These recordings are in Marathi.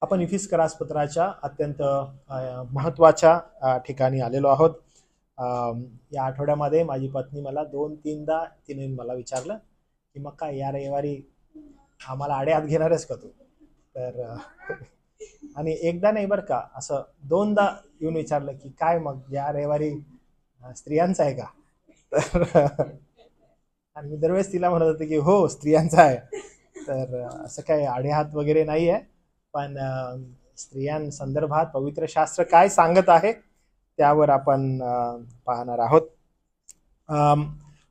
आपण इफिस्करास पत्राच्या अत्यंत महत्त्वाच्या ठिकाणी आलेलो आहोत. या आठवड्यामध्ये माझी पत्नी मला 2-3दा तिने मला विचारलं की मग काय या रविवारी आम्हाला आडे घेणारच का तू. तर आणि एकदा नाही बरं का, असं 2दा येऊन विचारलं की काय मग या रविवारी स्त्रियांचा आहे का. तर आणि मी दरवेळेस तिला म्हणत होते की हो स्त्रियांचा आहे. तर असं काही आडेहात वगैरे नाही आहे, पण स्त्रियांसंदर्भात पवित्र शास्त्र काय सांगत आहे त्यावर आपण पाहणार आहोत.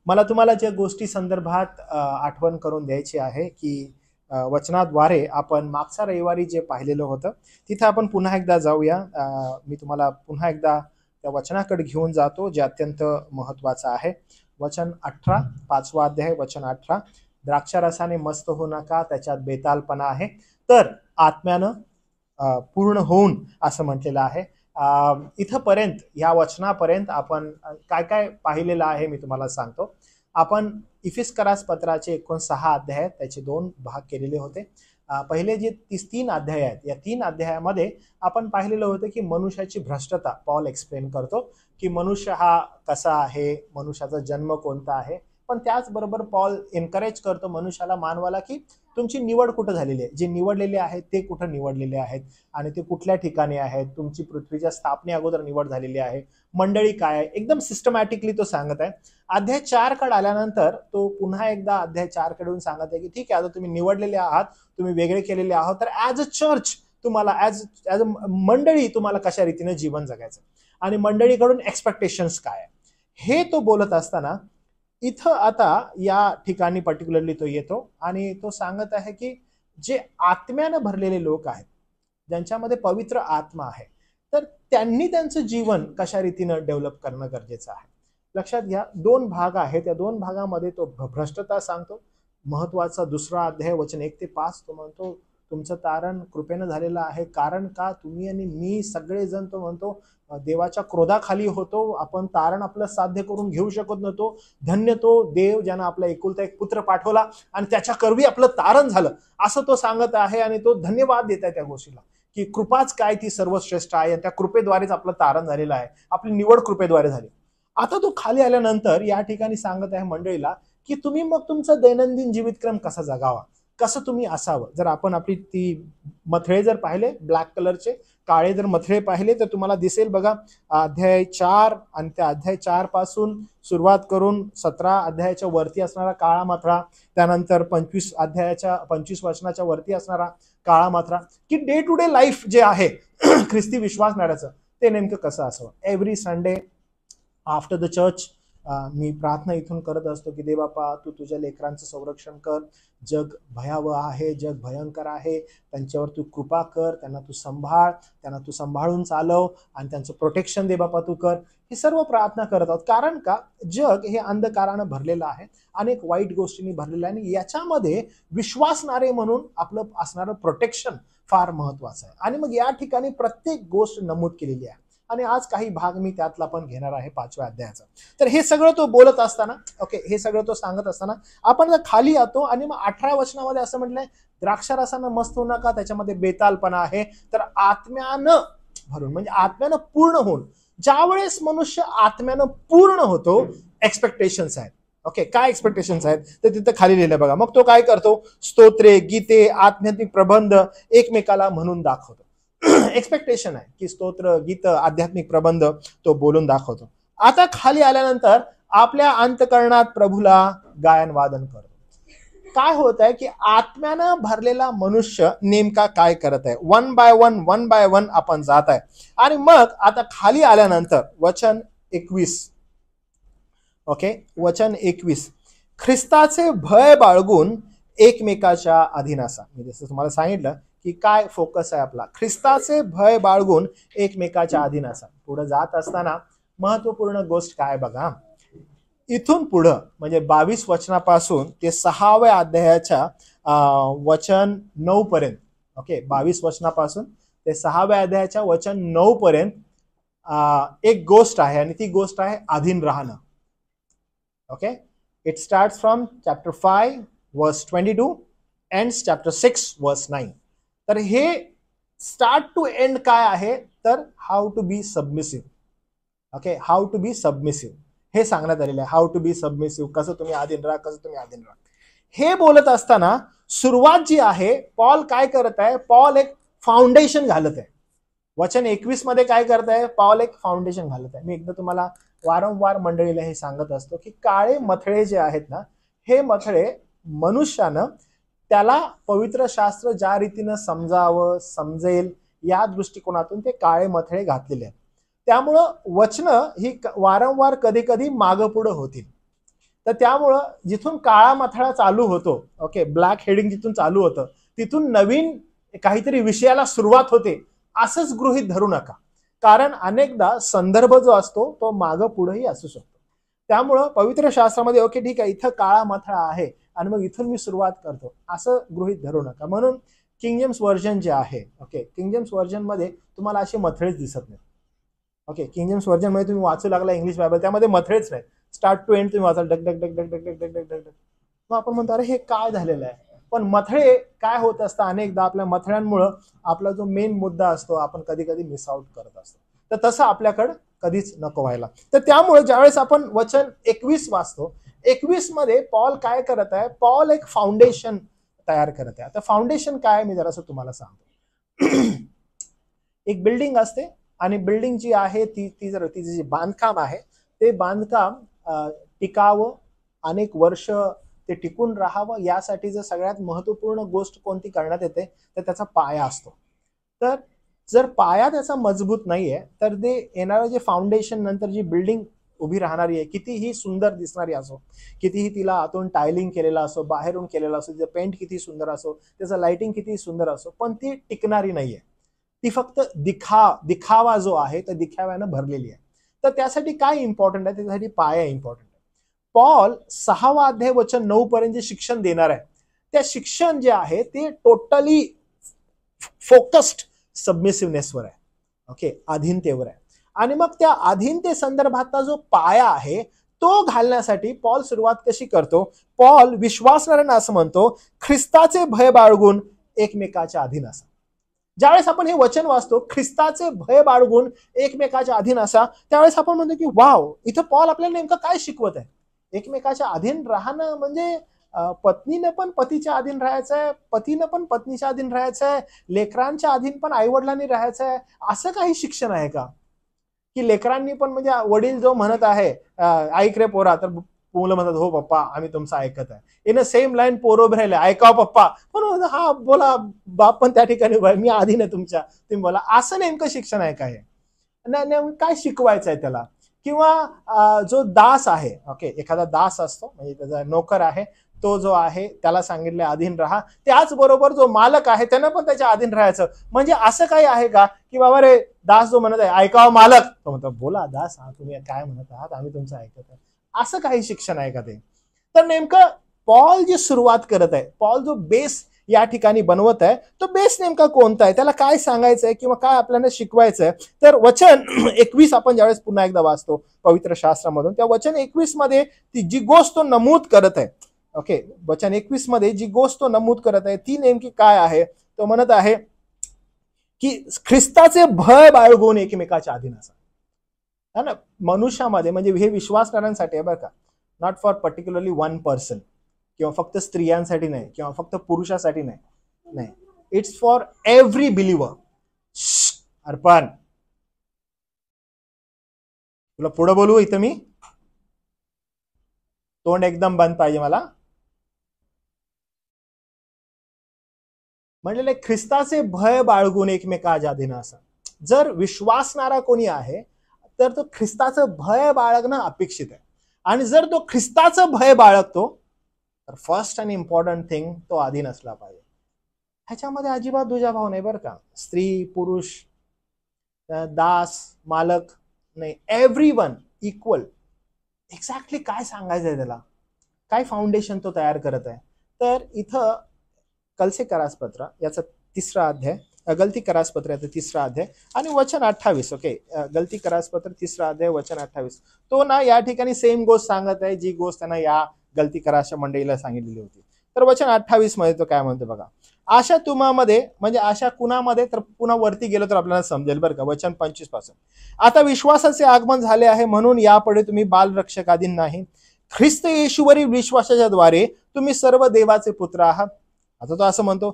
मला तुम्हाला ज्या गोष्टी संदर्भात आठवण करून द्यायची आहे की वचनाद्वारे आपण मागच्या रविवारी जे पाहिलेलं होतं तिथे आपण पुन्हा एकदा जाऊया. मी तुम्हाला पुन्हा एकदा त्या वचनाकडे घेऊन जातो जे अत्यंत महत्त्वाचं आहे. वचन 18, 5वा अध्याय, वचन 18. द्राक्षारसाने मस्त होऊ नका, त्याच्यात बेतालपणा आहे, तर आत्म्यानं पूर्ण होऊन असं म्हटलेलं आहे. इथंपर्यंत या वचनापर्यंत आपण काय काय पाहिलेलं आहे मी तुम्हाला सांगतो. आपण इफिस्करास पत्राचे एकूण 6 अध्याय आहेत, त्याचे 2 भाग केलेले होते. पहिले जे 3 अध्याय आहेत, या 3 अध्यायामध्ये आपण पाहिलेलं होतं की मनुष्याची भ्रष्टता पॉल एक्सप्लेन करतो की मनुष्य हा कसा आहे, मनुष्याचा जन्म कोणता आहे. पण त्याचबरोबर पॉल एनकरेज करतो मनुष्याला, मानवाला, की तुमची निवड कुठं झालेली आहे, जे निवडलेले आहेत ते कुठं निवडलेले आहेत आणि ते कुठल्या ठिकाणी आहेत, तुमची पृथ्वीच्या स्थापने अगोदर निवड झालेली आहे, मंडळी काय आहे, एकदम सिस्टमॅटिकली तो सांगत आहे. अध्याय 4 कडे आल्यानंतर तो पुन्हा एकदा अध्याय 4 कडून सांगत आहे की ठीक आहे, आता तुम्ही निवडलेले आहात, तुम्ही वेगळे केलेले आहात, तर ॲज अ चर्च तुम्हाला ॲज अ मंडळी तुम्हाला कशा रीतीने जीवन जगायचं आणि मंडळीकडून एक्सपेक्टेशन्स काय आहे हे तो बोलत असताना इथं आता या ठिकाणी पर्टिक्युलरली तो येतो आणि तो सांगत आहे की जे आत्म्यानं भरलेले लोक आहेत, ज्यांच्यामध्ये पवित्र आत्मा आहे, तर त्यांनी त्यांचं जीवन कशा रीतीनं डेव्हलप करणं गरजेचं आहे. लक्षात घ्या, 2 भाग आहेत, त्या 2 भागामध्ये तो भ्रष्टता सांगतो. महत्वाचा 2रा अध्याय वचन 1 ते 5 तो म्हणतो तुमचं तारण कृपेनं झालेलं आहे, कारण का तुम्ही आणि मी सगळेजण, तो म्हणतो, देवाच्या क्रोधाखाली होतो, आपण तारण आपलं साध्य करून घेऊ शकत नव्हतो. धन्य तो देव ज्यानं आपला एकुलता एक पुत्र पाठवला आणि त्याच्या करवी आपलं तारण झालं, असं तो सांगत आहे. आणि तो धन्यवाद देत आहे त्या गोष्टीला की कृपाच काय ती सर्वश्रेष्ठ आहे, त्या कृपेद्वारेच आपलं तारण झालेलं आहे, आपली निवड कृपेद्वारे झाली. आता तो खाली आल्यानंतर या ठिकाणी सांगत आहे मंडळीला की तुम्ही मग तुमचा दैनंदिन जीवितक्रम कसा जगावा, कसं तुम्ही असावं. जर आपण आपली ती मथळे जर पाहिले, ब्लॅक कलरचे काळे जर मथळे पाहिले, तर तुम्हाला दिसेल बघा, अध्याय 4 आणि त्या अध्याय 4 पासून सुरुवात करून 17 अध्यायाच्या वरती असणारा काळा मथळा, त्यानंतर 25 वचनाच्या वरती असणारा काळा मथळा, की डे टू डे लाईफ जे आहे ख्रिस्ती विश्वासणाऱ्याचं ते नेमकं कसं असावं. Every Sunday after the church मी प्रार्थना इथून करत असतो की देवबापा तू तुझ्या लेकरांचं संरक्षण कर, जग भयावह आहे, जग भयंकर आहे, त्यांच्यावर तू कृपा कर, त्यांना तू सांभाळ, त्यांना तू सांभाळून चालव आणि त्यांचं प्रोटेक्शन दे बापा तू कर. ही सर्व प्रार्थना करत आहोत, कारण का जग हे अंधकारानं भरलेलं आहे, अनेक वाईट गोष्टींनी भरलेलं आहे आणि याच्यामध्ये विश्वासणारे म्हणून आपलं असणारं प्रोटेक्शन फार महत्वाचं आहे. आणि मग या ठिकाणी प्रत्येक गोष्ट नमूद केलेली आहे आणि आज काही भाग मी त्यातला पण घेणार आहे 5व्या अध्यायाचा. तर हे सगळं तो बोलत असताना, ओके, हे सगळं तो सांगत असताना आपण खाली येतो आणि मग 18 वचनामध्ये असं म्हटलंय, द्राक्षारसानं मस्त होऊ नका, त्याच्यामध्ये बेतालपणा आहे, तर आत्म्यानं भरून, म्हणजे आत्म्यानं पूर्ण होऊन. ज्यावेळेस मनुष्य आत्म्यानं पूर्ण होतो, एक्सपेक्टेशन्स आहेत. ओके, काय एक्सपेक्टेशन्स आहेत तर तिथं खाली लिहिलं बघा. मग तो काय करतो, स्तोत्रे, गीते, आध्यात्मिक प्रबंध एकमेकाला म्हणून दाखवतो. एक्सपेक्टेशन आहे की स्तोत्र, गीत, आध्यात्मिक प्रबंध तो बोलून दाखवतो. आता खाली आल्यानंतर आपल्या अंतकरणात प्रभूला गायन वादन करतो. काय होत आहे की आत्म्यानं भरलेला मनुष्य नेमका काय करत आहे, वन बाय वन आपण जात आहे. आणि मग आता खाली आल्यानंतर वचन 21, ओके, वचन 21, ख्रिस्ताचे भय बाळगून एकमेकाच्या अधीन असा. मी जसं तुम्हाला सांगितलं की काय फोकस आहे आपला, ख्रिस्ताचे भय बाळगून एकमेकाच्या अधीन असा. पुढे जात असताना महत्वपूर्ण गोष्ट काय बघा, इथून पुढं म्हणजे 22 वचनापासून ते 6व्या अध्यायाच्या वचन 9 पर्यंत, ओके, 22 वचनापासून ते 6व्या अध्यायाच्या वचन 9 पर्यंत एक गोष्ट आहे आणि ती गोष्ट आहे अधीन राहणं. Okay, it starts from chapter 5 वर्स 22 एंड्स चॅप्टर 6 वर्स 9. तर हे स्टार्ट टू एंड काय आहे तर how to be submissive. Okay, how to be submissive हे सांगण्यात आलेलं आहे. हाऊ टू बी सबमिसिव्ह, कसं तुम्ही अधीन राहा, कसं तुम्ही अधीन राहा. हे बोलत असताना सुरुवात जी आहे, पॉल काय करत आहे, पॉल एक फाउंडेशन घालत आहे. वचन 21 मध्ये काय करत आहे, पॉल एक फाउंडेशन घालत आहे. मी एकदा तुम्हाला वारंवार मंडळीला हे सांगत असतो की काळे मथळे जे आहेत ना, हे मथळे मनुष्यानं त्याला पवित्र शास्त्र ज्या रीतीनं समजावं, समजेल या दृष्टिकोनातून ते काळे मथळे घातलेले आहेत. त्यामुळं वचनं ही वारंवार कधी कधी मागं पुढं होतील. तर त्यामुळं जिथून काळा मथळा चालू होतो, ओके, ब्लॅक हेडिंग जिथून चालू होतं, तिथून नवीन काहीतरी विषयाला सुरुवात होते असंच गृहीत धरू नका. कारण अनेकदा संदर्भ जो असतो तो मागं पुढेही असू शकतो. त्यामुळं पवित्र शास्त्रामध्ये ओके ठीक आहे, इथं काळा मथळा आहे आणि मग इथून मी सुरुवात करतो असं गृहीत धरू नका. म्हणून किंग जेम्स व्हर्जन जे आहे, ओके, किंग जेम्स व्हर्जन मध्ये तुम्हाला असे मथळेच दिसत नाही. ओके, किंग जेम्स व्हर्जन मध्ये तुम्ही वाचू लागला इंग्लिश बायबल, त्यामध्ये मथळेच नाही. स्टार्ट टू एंड तुम्ही वाचाल duck duck duck duck duck duck duck duck duck. मग आपण म्हणतो अरे हे काय झालेलं आहे. पण मथळे काय होत असतं, अनेकदा आपल्या मथळ्यांमुळं आपला जो मेन मुद्दा असतो आपण कधी कधी मिस आउट करत असतो. तर तसं आपल्याकडं कधीच नको व्हायला. तर त्यामुळे ज्यावेळेस आपण वचन 21 वाचतो, 21 मध्ये पॉल काय करत आहे, पॉल एक फाउंडेशन तयार करत आहे. आता फाउंडेशन काय मी जरासं तुम्हाला सांगतो. एक बिल्डिंग असते आणि बिल्डिंग जी आहे तिचं जे बांधकाम आहे ते बांधकाम टिकावं, अनेक वर्ष ते टिकून राहावं, यासाठी जर सगळ्यात महत्वपूर्ण गोष्ट कोणती करण्यात येते तर त्याचा पाया असतो. तर जर पाया त्याचा मजबूत नाहीये तर ते येणारं जे फाउंडेशन नंतर जी बिल्डिंग उभी राहणारी आहे, कितीही सुंदर दिसणारी असो, कितीही तिला आतून टायलिंग केलेला असो, बाहेरून केलेला असो, तिचं पेंट किती सुंदर असो, त्याचं लाइटिंग किती सुंदर असो, पण ती टिकणारी नाहीये. ती फक्त दिखावा जो आहे त्या दिखाव्यानं भरलेली आहे. तर त्यासाठी काय इम्पॉर्टंट आहे, त्यासाठी पाया इम्पॉर्टंट आहे. पॉल 6वा अध्याय वचन 9 पर्यंत जे शिक्षण देणार आहे, त्या शिक्षण जे आहे ते टोटली फोकस्ड सबमिसिव्हनेसवर आहे. ओके, अधीनतेवर आहे. आणि मग त्या अधीनते संदर्भातला जो पाया आहे तो घालण्यासाठी पॉल सुरुवात कशी करतो, पॉल विश्वासणाऱ्यांना असं म्हणतो, ख्रिस्ताचे भय बाळगून एकमेकाच्या अधीन असा. ज्यावेळेस आपण हे वचन वाचतो, ख्रिस्ताचे भय बाळगून एकमेकाच्या अधीन असा, त्यावेळेस आपण म्हणतो की वाव, इथं पॉल आपल्याला नेमकं काय शिकवत आहे. एकमेकाच्या अधीन राहणं म्हणजे पत्नीनं पण पतीच्या अधीन राहायचंय, पतीनं पण पत्नीच्या अधीन राहायचंय, लेकरांच्या अधीन पण आईवडिलांनी राहायचंय. असं काही शिक्षण आहे का की लेकरांनी पण, म्हणजे वडील जो म्हणत आहे ऐक रे पोरा, तर मुलं म्हणतात हो पप्पा आम्ही तुमचं ऐकत आहे. इन अ सेम लाईन पोरं उभे राहिले, ऐकाव पप्पा, पण हा बोला बाप पण त्या ठिकाणी मी अधीन आहे तुमच्या, तुम्ही बोला. असं नेमकं शिक्षण आहे काय, काय शिकवायचं आहे त्याला. किंवा जो दास आहे, ओके, एखादा दास असतो म्हणजे त्याचा नोकर आहे, तो जो आहे त्याला सांगितलं अधीन राहा, त्याचबरोबर जो मालक आहे त्यानं पण त्याच्या अधीन राहायचं. म्हणजे असं काही आहे का की बाबा रे दास जो म्हणत आहे ऐकावं मालक, तो म्हणतो बोला दास, हा तुम्ही काय म्हणत आहात, आम्ही तुमचं ऐकत आहे. असं काही शिक्षण आहे का ते. तर नेमकं पॉल जी सुरुवात करत आहे, पॉल जो बेस या ठिकाणी बनवत आहे, तो बेस नेमका कोणता आहे, त्याला काय सांगायचंय किंवा काय आपल्याला शिकवायचंय. तर वचन 21 आपण ज्यावेळेस पुन्हा एकदा वाचतो पवित्र शास्त्रामधून, त्या वचन 21 मध्ये ती जी गोष्ट तो नमूद करत आहे, ओके, वचन 21 मध्ये जी गोष्ट तो नमूद करत आहे ती नेमकी काय आहे. तो म्हणत आहे की ख्रिस्ताचे भय बाळगून एकमेकाच्या अधीन असा. है ना, मनुष्यामध्ये म्हणजे हे विश्वासणाऱ्यांसाठी आहे बरं का, not for particularly one person, किंवा फक्त स्त्रियांसाठी नाही, किंवा फक्त पुरुषासाठी नाही, नाही, इट्स फॉर एव्हरी बिलिव्हर. अर्पण, तुला पुढे बोलू, इथं मी तोंड एकदम बंद पाहिजे मला. म्हणलेले ख्रिस्ताचे भय बाळगून एकमेकाच्या अधीन असा. जर विश्वासणारा कोणी आहे तर तो ख्रिस्ताचं भय बाळगणं अपेक्षित आहे. आणि जर तो ख्रिस्ताचं भय बाळगतो तर फर्स्ट अँड इम्पॉर्टंट थिंग, तो अधीन असला पाहिजे. ह्याच्यामध्ये अजिबात दुजाभाव नाही बरं का, स्त्री पुरुष, दास मालक नाही, एव्हरीवन इक्वल. एक्झॅक्टली काय सांगायचंय त्याला, काय फाउंडेशन तो तयार करत आहे. तर इथं कलसे करासपत्र याचा 3रा अध्याय, गलती करासपत्र याचा 3रा अध्याय आणि वचन 28, ओके, गलती करासपत्र 3रा अध्याय वचन 28, तो ना या ठिकाणी सेम गोष्ट सांगत आहे जी गोष्ट त्यांना या गलती करासच्या मंडळीला सांगितलेली होती. तर वचन 28 मध्ये तो काय म्हणतो बघा, आशा तुम्हामध्ये म्हणजे आशा कुणामध्ये, तर पुन्हा वरती गेलो तर आपल्याला समजेल बरं का. वचन 25 पासून, आता विश्वासाचे आगमन झाले आहे म्हणून यापुढे तुम्ही बालरक्षकाधीन नाही, ख्रिस्त येशूवरील विश्वासाच्या द्वारे तुम्ही सर्व देवाचे पुत्र आहात. आता तो असं म्हणतो,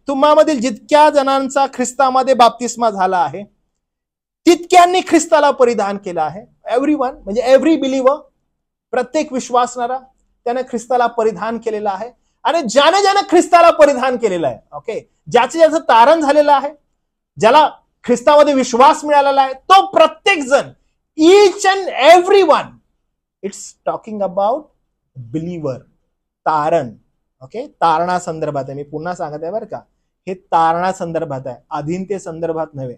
तुम्हामधील जितक्या जणांचा ख्रिस्तामध्ये बाप्तिस्मा झाला आहे तितक्यांनी ख्रिस्ताला परिधान केला आहे. एव्हरीवन म्हणजे एव्हरी बिलीवर, प्रत्येक विश्वासणारा त्याने ख्रिस्ताला परिधान केलेलं आहे. आणि ज्याने ख्रिस्ताला परिधान केलेलं आहे, ओके, ज्याचं तारण झालेलं आहे, ज्याला ख्रिस्तामध्ये विश्वास मिळालेला आहे, तो प्रत्येक जण, each and every one, it's talking about believer, तारण. ओके, तारणा संदर्भात आहे. मी पुन्हा सांगत आहे बरं का, हे तारणा संदर्भात आहे, अधीनते संदर्भात नव्हे.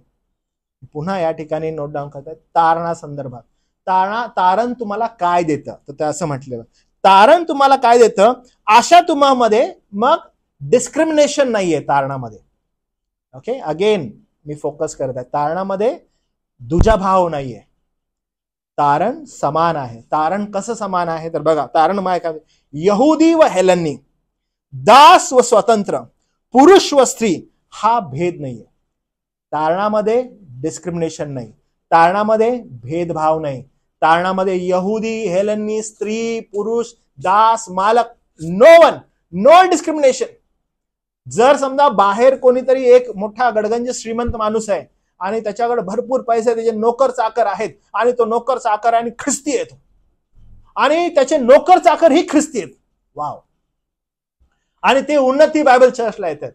पुन्हा या ठिकाणी नोट डाऊन करताय, तारणा संदर्भात. तारण तुम्हाला काय देतं, तर ते असं म्हटलेलं, तारण तुम्हाला काय देतं, आशा तुम्हामध्ये मग डिस्क्रिमिनेशन नाहीये तारणामध्ये. ओके, अगेन मी फोकस करत आहे, तारणामध्ये दुजाभाव नाहीये, तारण समान आहे. तारण कसं समान आहे, तर बघा, तारण माय काय, यहुदी व हेलनी, दास व स्वतंत्र, पुरुष व स्त्री हा भेद नाहीये. तारणामध्ये डिस्क्रिमिनेशन नाही, तारणामध्ये भेदभाव नाही, तारणामध्ये यहुदी, हेलनी, स्त्री, पुरुष, दास, मालक, नो वन, नो डिस्क्रिमिनेशन. जर समजा बाहेर कोणीतरी एक मोठा गडगंज श्रीमंत माणूस आहे आणि त्याच्याकडे भरपूर पैसे, त्याचे नोकर चाकर आहेत, आणि तो नोकर चाकर आणि ख्रिस्ती येतो, आणि त्याचे नोकर चाकर ही ख्रिस्ती आहेत, वाव, आणि ते उन्नती बायबल चर्चला येतात,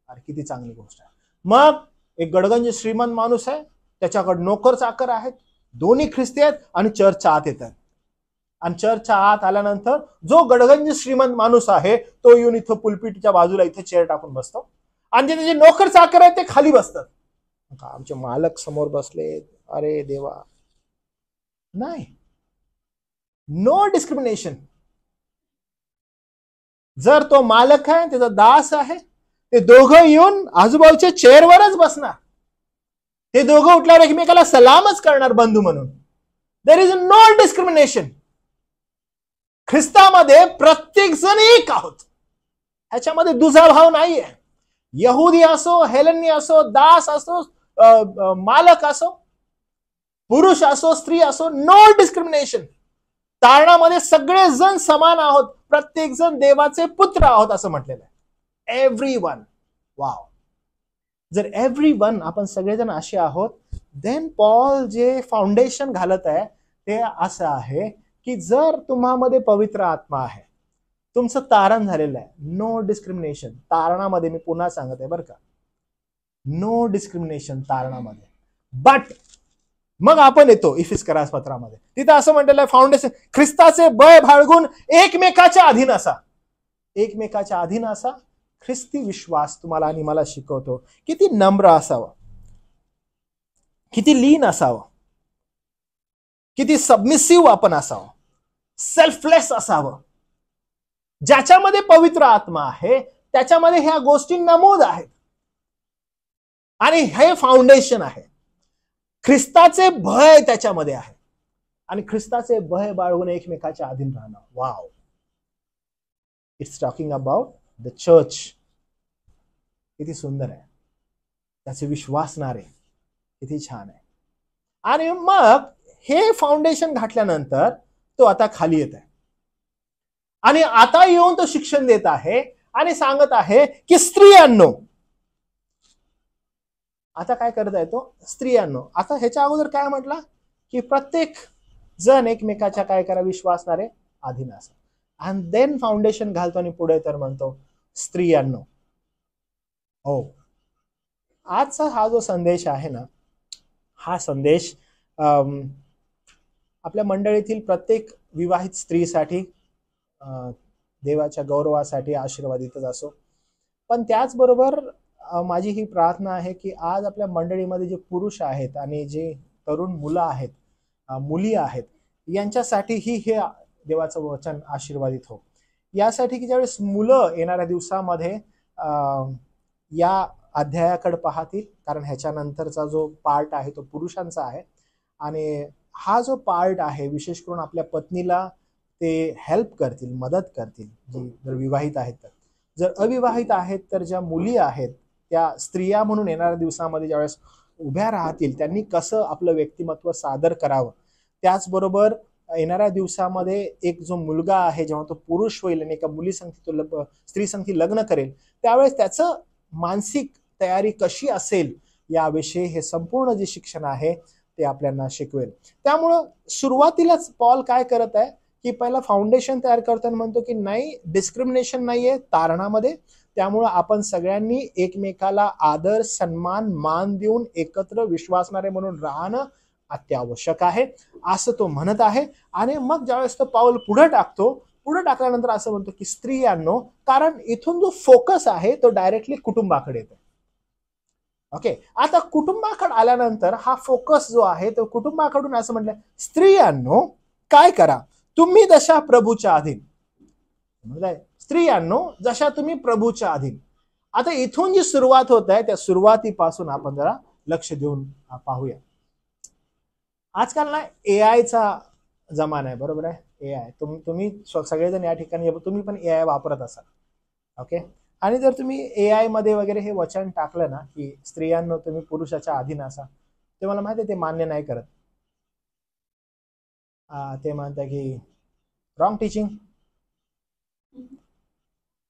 अरे किती चांगली गोष्ट आहे. मग एक गडगंज श्रीमंत माणूस आहे, त्याच्याकडे नोकर चाकर आहेत, दोन्ही ख्रिस्ती आहेत, आणि चर्चच्या आत येतात. आणि चर्चच्या आत आल्यानंतर जो गडगंज श्रीमंत माणूस आहे तो येऊन इथं पुलपीटच्या बाजूला इथे चेअर टाकून बसतो, आणि जे त्याचे नोकर चाकर आहेत ते खाली बसतात. आमचे मालक समोर बसले, अरे देवा, नाही, नो डिस्क्रिमिनेशन. जर तो मालक आहे, त्याचा दास आहे, ते दोघं येऊन आजूबाजूच्या चेअरवरच बसणार, ते दोघं उठल्यावर एकमेकाला सलामच करणार बंधू म्हणून. There is no discrimination. ख्रिस्तामध्ये प्रत्येक जण एक आहोत, ह्याच्यामध्ये दुजाभाव नाहीये. यहुदी असो, हेलनी असो, दास असो, मालक असो, पुरुष असो, स्त्री असो, नो डिस्क्रिमिनेशन. तारणामध्ये सगळे जण समान आहोत, प्रत्येक जण देवाचे पुत्र आहोत असं म्हटलेलं आहे. Every one, wow. जर एव्हरी वन आपण सगळेजण असे आहोत, देन पॉल जे फाउंडेशन घालत आहे ते असं आहे की जर तुम्हामध्ये पवित्र आत्मा आहे, तुमचं तारण झालेलं आहे, नो डिस्क्रिमिनेशन. तारणामध्ये मी पुन्हा सांगत आहे बरं का, नो डिस्क्रिमिनेशन तारणामध्ये. बट मग आपण येतो इफिस्करास पत्रामध्ये, तिथं असं म्हटलेलं आहे, फाउंडेशन, ख्रिस्ताचे बळ बाळगून एकमेकाच्या अधीन असा. एकमेकाच्या अधीन असा. ख्रिस्ती विश्वास तुम्हाला आणि मला शिकवतो किती नम्र असावं, किती लीन असावं, किती सबमिसिव्ह आपण असावं, सेल्फलेस असावं. ज्याच्यामध्ये पवित्र आत्मा आहे त्याच्यामध्ये ह्या गोष्टी नमूद आहेत, आणि हे फाउंडेशन आहे. ख्रिस्ताचे भय त्याच्यामध्ये आहे, आणि ख्रिस्ताचे भय बाळगून एकमेकाच्या अधीन राहणं. Wow, it's talking about the church. किती सुंदर आहे, त्याचे विश्वासणारे किती छान आहे. आणि मग हे फाउंडेशन घातल्यानंतर तो आता खाली येत आहे, आणि आता येऊन तो शिक्षण देत आहे आणि सांगत आहे की स्त्रियांनो, आता काय करत आहे तो, स्त्रियांनो. आता ह्याच्या अगोदर काय म्हटलं की प्रत्येक जण एकमेकाच्या काय करा, विश्वासणारे अधीन असा. आणि देन फाउंडेशन घालतो आणि पुढे तर म्हणतो स्त्रियांनो. हो, आजचा हा जो संदेश आहे ना, हा संदेश आपल्या मंडळीतील प्रत्येक विवाहित स्त्रीसाठी देवाच्या गौरवासाठी आशीर्वादितच असो. पण त्याचबरोबर माझी ही प्रार्थना आहे की आज आपल्या मंडळीमध्ये जे पुरुष आहेत आणि जे तरुण मुलं आहेत, मुली आहेत, यांच्यासाठीही हे देवाचं वचन आशीर्वादित हो. यासाठी की ज्यावेळेस मुलं येणाऱ्या दिवसामध्ये या अध्यायाकडे पाहतील, कारण ह्याच्यानंतरचा जो पार्ट आहे तो पुरुषांचा आहे, आणि हा जो पार्ट आहे विशेष करून आपल्या पत्नीला ते हेल्प करतील, मदत करतील, जी जर विवाहित आहेत तर. जर अविवाहित आहेत तर ज्या मुली आहेत त्या स्त्रिया म्हणून येणाऱ्या दिवसामध्ये ज्यावेळेस उभ्या राहतील त्यांनी कसं आपलं व्यक्तिमत्व सादर करावं. त्याचबरोबर येणाऱ्या दिवसामध्ये एक जो मुलगा आहे जेव्हा तो पुरुष होईल आणि एका मुलीसंगती तो स्त्री संगती लग्न करेल त्यावेळेस त्याचं मानसिक तयारी कशी असेल याविषयी हे संपूर्ण जे शिक्षण आहे ते आपल्याला शिकवेल. त्यामुळं सुरुवातीलाच पॉल काय करत आहे की पहिला फाउंडेशन तयार करताना म्हणतो की नाही डिस्क्रिमिनेशन नाहीये तारणामध्ये, त्यामुळं आपण सगळ्यांनी एकमेकाला आदर सन्मान मान देऊन एकत्र विश्वासणारे म्हणून राहणं अत्यावश्यक आहे असं तो म्हणत आहे. आणि मग ज्यावेळेस तो पाऊल पुढे टाकल्यानंतर असं म्हणतो की स्त्रियांनो, कारण इथून जो फोकस आहे तो डायरेक्टली कुटुंबाकडे येतो. ओके, आता कुटुंबाकडे आल्यानंतर हा फोकस जो आहे तो कुटुंबाकडून असं म्हटलं स्त्रियांनो काय करा तुम्ही जशा प्रभूच्या अधीन. स्त्रियांनो जशा तुम्ही प्रभूच्या अधीन. आता इथून जी सुरुवात होत आहे त्या सुरुवातीपासून आपण जरा लक्ष देऊन पाहूया. आजकाल ना एआयचा जमाना आहे, बरोबर आहे. एआय तुम्ही सगळेजण या ठिकाणी तुम्ही पण एआय वापरत असाल. ओके, आणि जर तुम्ही एआय मध्ये वगैरे हे वचन टाकलं ना की स्त्रियांनो तुम्ही पुरुषाच्या अधीन असा, ते मला माहिती आहे ते मान्य नाही करत. ते म्हणतात की रॉंग टीचिंग,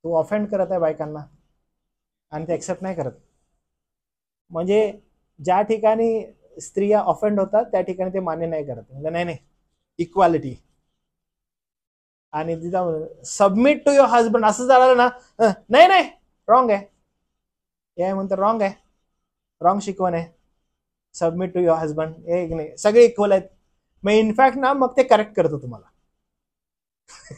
तू ऑफेंड करत आहे बायकांना आणि ते एक्सेप्ट नाही करत. म्हणजे ज्या ठिकाणी स्त्रिया ऑफेंड होतात त्या ठिकाणी ते मान्य नाही करत. म्हणजे नाही इक्वालिटी. आणि तिथं सबमिट टू युअर हजबंड असं झालं ना, नाही रॉंग आहे. हे म्हणतात रॉंग आहे, रॉंग शिकवण आहे. सबमिट टू युअर हजबंड एक नाही, सगळे इक्वल आहेत. मग इनफॅक्ट ना मग ते करेक्ट करतं तुम्हाला.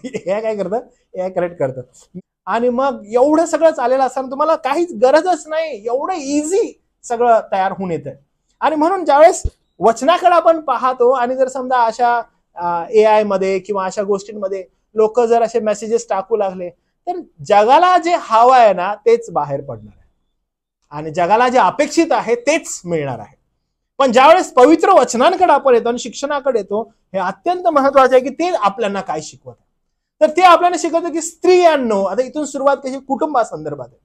हे काय करतं, हे करेक्ट करतं. आणि मग एवढं सगळं चालेलं असताना तुम्हाला काहीच गरजच नाही, एवढं इझी सगळं तयार होऊन येतं. आणि म्हणून ज्यावेळेस वचनाकडे आपण पाहतो आणि जर समजा अशा एआय मध्ये किंवा अशा गोष्टींमध्ये लोक जर असे मेसेजेस टाकू लागले तर जगाला जे हवं आहे ना तेच बाहेर पडणार आहे आणि जगाला जे अपेक्षित आहे तेच मिळणार आहे. पण ज्यावेळेस पवित्र वचनांकडे आपण येतो आणि शिक्षणाकडे येतो, हे अत्यंत महत्वाचे आहे की ते आपल्याला काय शिकवत आहे. तर ते आपल्याला शिकवतं की स्त्रियांनो, आता इथून सुरुवात कशी कुटुंबासंदर्भात आहे.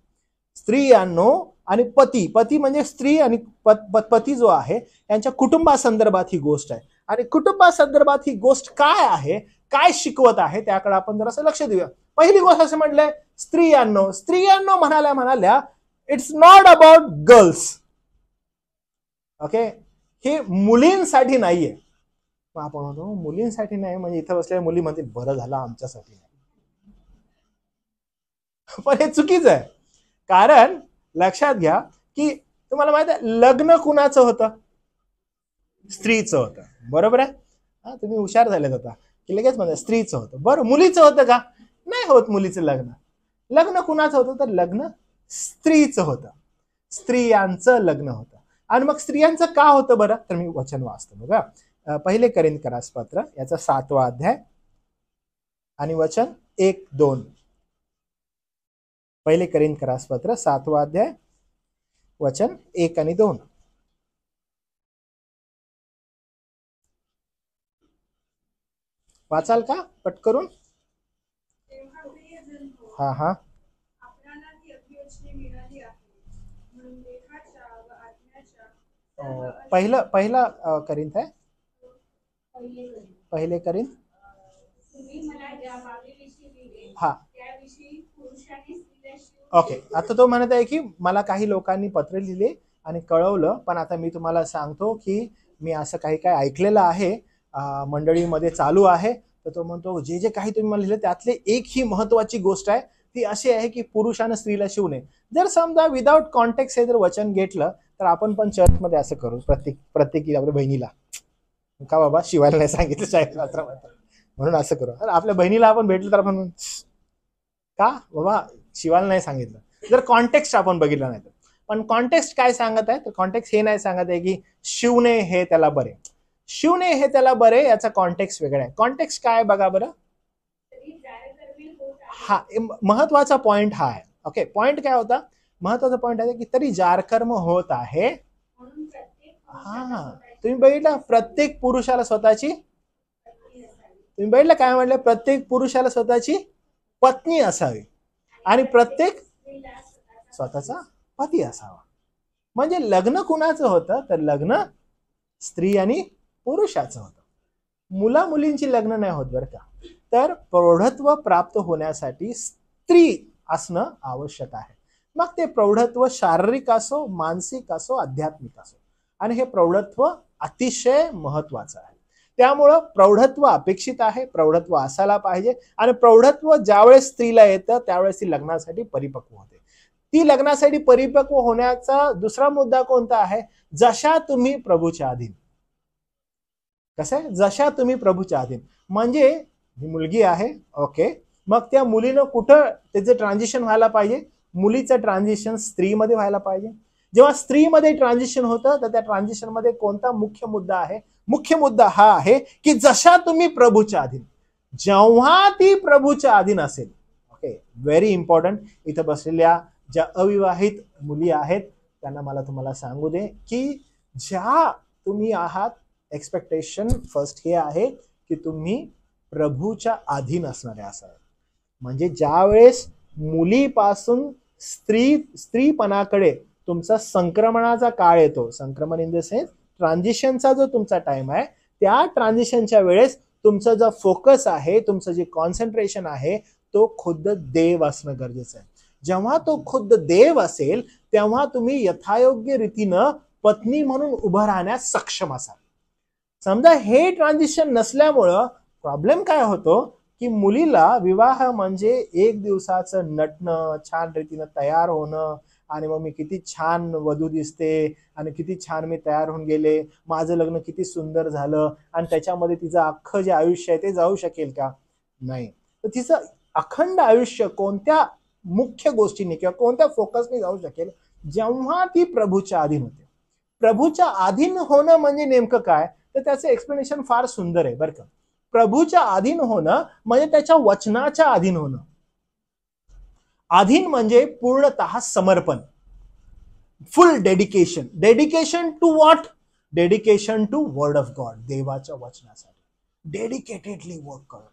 स्त्रियांनो आणि पती म्हणजे स्त्री आणि पती जो आहे यांच्या कुटुंबासंदर्भात ही गोष्ट आहे. आणि कुटुंबासंदर्भात ही गोष्ट काय आहे, काय शिकवत आहे त्याकडे आपण जरासं लक्ष देऊया. पहिली गोष्ट असं म्हटलंय स्त्रियांनो म्हणाल्या it's not about girls. Okay, हे मुलींसाठी नाहीये. आपण म्हणतो मुलींसाठी नाही म्हणजे इथं बसलेल्या मुली म्हणतील बरं झालं आमच्यासाठी नाही. पण हे चुकीचं आहे. कारण लक्षात घ्या की तुम्हाला माहित आहे लग्न कुणाचं होतं, स्त्रीचं होतं, बरोबर आहे. तुम्ही हुशार झालेत आता की लगेच म्हणता स्त्रीचं होतं. बरं, मुलीचं होतं का? नाही होत मुलीचं लग्न. लग्न कुणाचं होतं तर लग्न स्त्रीचं होतं, स्त्रियांचं लग्न होतं. आणि मग स्त्रियांचं का होतं बरं, तर मी वचन वाचतो बघा. पहिले कोरिन्थीय पत्र याचा 7वा अध्याय आणि वचन 1-2. पहिले कोरिन्थीय पत्र 7वा अध्याय वचन 1 आणि 2. वाचाल का पट करून? हा पहिला करीन आहे. पहिले करीन हा ओके. आता तो म्हणत आहे की मला काही लोकांनी पत्र लिहिले आणि कळवलं, पण आता मी तुम्हाला सांगतो की मी असं काही ऐकलेलं आहे मंडळीमध्ये चालू आहे. तर तो म्हणतो जे जे काही तुम्ही मला लिहिले त्यातले एक ही महत्वाची गोष्ट आहे ती अशी आहे की पुरुषानं स्त्रीला शिवू नये. जर समजा विदाउट कॉन्टेक्स्ट हे जर वचन घेतलं तर आपण पण चर्चमध्ये असं करू प्रत्येकी आपल्या बहिणीला का बाबा शिवायला नाही सांगितलं शास्त्रामध्ये म्हणून असं करू. आपल्या बहिणीला आपण भेटलं तर आपण का बाबा शिवायला नाही सांगितलं, जर कॉन्टेक्स्ट आपण बघितलं नाही तर. पण कॉन्टेक्स्ट काय सांगत आहे तर कॉन्टेक्स्ट हे नाही सांगत आहे की शिवणे हे त्याला बरे, शिवणे हे त्याला बरे, याचा कॉन्टेक्स्ट वेगळा आहे. कॉन्टेक्स्ट काय बघा बरं. हा महत्वाचा पॉइंट हा आहे. ओके, पॉइंट काय होता, महत्वाचा पॉइंट आहे की तरी जारकर्म होत आहे. हा तुम्ही बघितलं प्रत्येक पुरुषाला स्वतःची, तुम्ही बघितलं काय म्हटलं, प्रत्येक पुरुषाला स्वतःची पत्नी असावी. आणि प्रत्येक स्वतःचा पती असावा. म्हणजे लग्न कुणाचं होतं तर लग्न स्त्री आणि पुरुषाचं होतं. मुला मुलींची लग्न नाही होत बरं का. तर प्रौढत्व प्राप्त होण्यासाठी स्त्री असणं आवश्यक आहे. मग ते प्रौढत्व शारीरिक असो, मानसिक असो, आध्यात्मिक असो. आणि हे प्रौढत्व अतिशय महत्वाचं आहे. त्यामुळं प्रौढत्व अपेक्षित आहे, प्रौढत्व असायला पाहिजे. आणि प्रौढत्व ज्यावेळेस स्त्रीला येतं त्यावेळेस ती लग्नासाठी परिपक्व होते. ती लग्नासाठी परिपक्व होण्याचा दुसरा मुद्दा कोणता आहे? जशा तुम्ही प्रभूच्या अधीन. कसं आहे? जशा तुम्ही प्रभूच्या अधीन. म्हणजे ही मुलगी आहे, ओके, मग त्या मुलीनं कुठं त्याचं ट्रान्झिशन व्हायला पाहिजे? मुलीचं ट्रान्झिशन स्त्रीमध्ये व्हायला पाहिजे. जेव्हा स्त्रीमध्ये ट्रान्झिशन होतं तर त्या ट्रान्झिशन मध्ये कोणता मुख्य मुद्दा आहे? मुख्य मुद्दा हा आहे की जशा तुम्ही प्रभूच्या अधीन. जेव्हा ती प्रभूच्या अधीन असेल, ओके, व्हेरी इम्पॉर्टंट. इथं बसलेल्या ज्या अविवाहित मुली आहेत त्यांना मला तुम्हाला सांगू दे की ज्या तुम्ही आहात, एक्सपेक्टेशन फर्स्ट हे आहे की तुम्ही प्रभूच्या अधीन असणारे असाल. म्हणजे ज्यावेळेस मुलीपासून स्त्रीपणाकडे तुमचा संक्रमणाचा काळ येतो, संक्रमण इन द सेन्स ट्रान्झिशनचा जो तुमचा टाइम आहे, त्या ट्रान्झिशनच्या वेळेस तुमचा जो फोकस आहे, तुमचं जे कॉन्सन्ट्रेशन आहे तो खुद्द देव असणं गरजेचं आहे. जेव्हा तो खुद्द देव असेल तेव्हा तुम्ही यथायोग्य रीतीनं पत्नी म्हणून उभं राहण्यास सक्षम असाल. समजा हे ट्रान्झिशन नसल्यामुळं प्रॉब्लेम काय होतो की मुलीला विवाह म्हणजे एक दिवसाचं नटणं, छान रीतीनं तयार होणं, आणि मग मी किती छान वधू दिसते आणि किती छान मी तयार होऊन गेले, माझं लग्न किती सुंदर झालं, आणि त्याच्यामध्ये तिचं अख्खं जे आयुष्य आहे ते जाऊ शकेल का? नाही. तर तिचं अखंड आयुष्य कोणत्या मुख्य गोष्टीने किंवा कोणत्या फोकसने जाऊ शकेल? जेव्हा ती प्रभूच्या अधीन होते. प्रभूच्या अधीन होणं म्हणजे नेमकं काय? तर त्याचं एक्सप्लेनेशन फार सुंदर आहे बरं का. प्रभूच्या अधीन होणं म्हणजे त्याच्या वचनाच्या अधीन होणं. अधीन म्हणजे पूर्णतः समर्पण, full dedication. Dedication to what? Dedication to word of God, देवाच्या वचनासाठी डेडिकेटेडली वर्क करणं.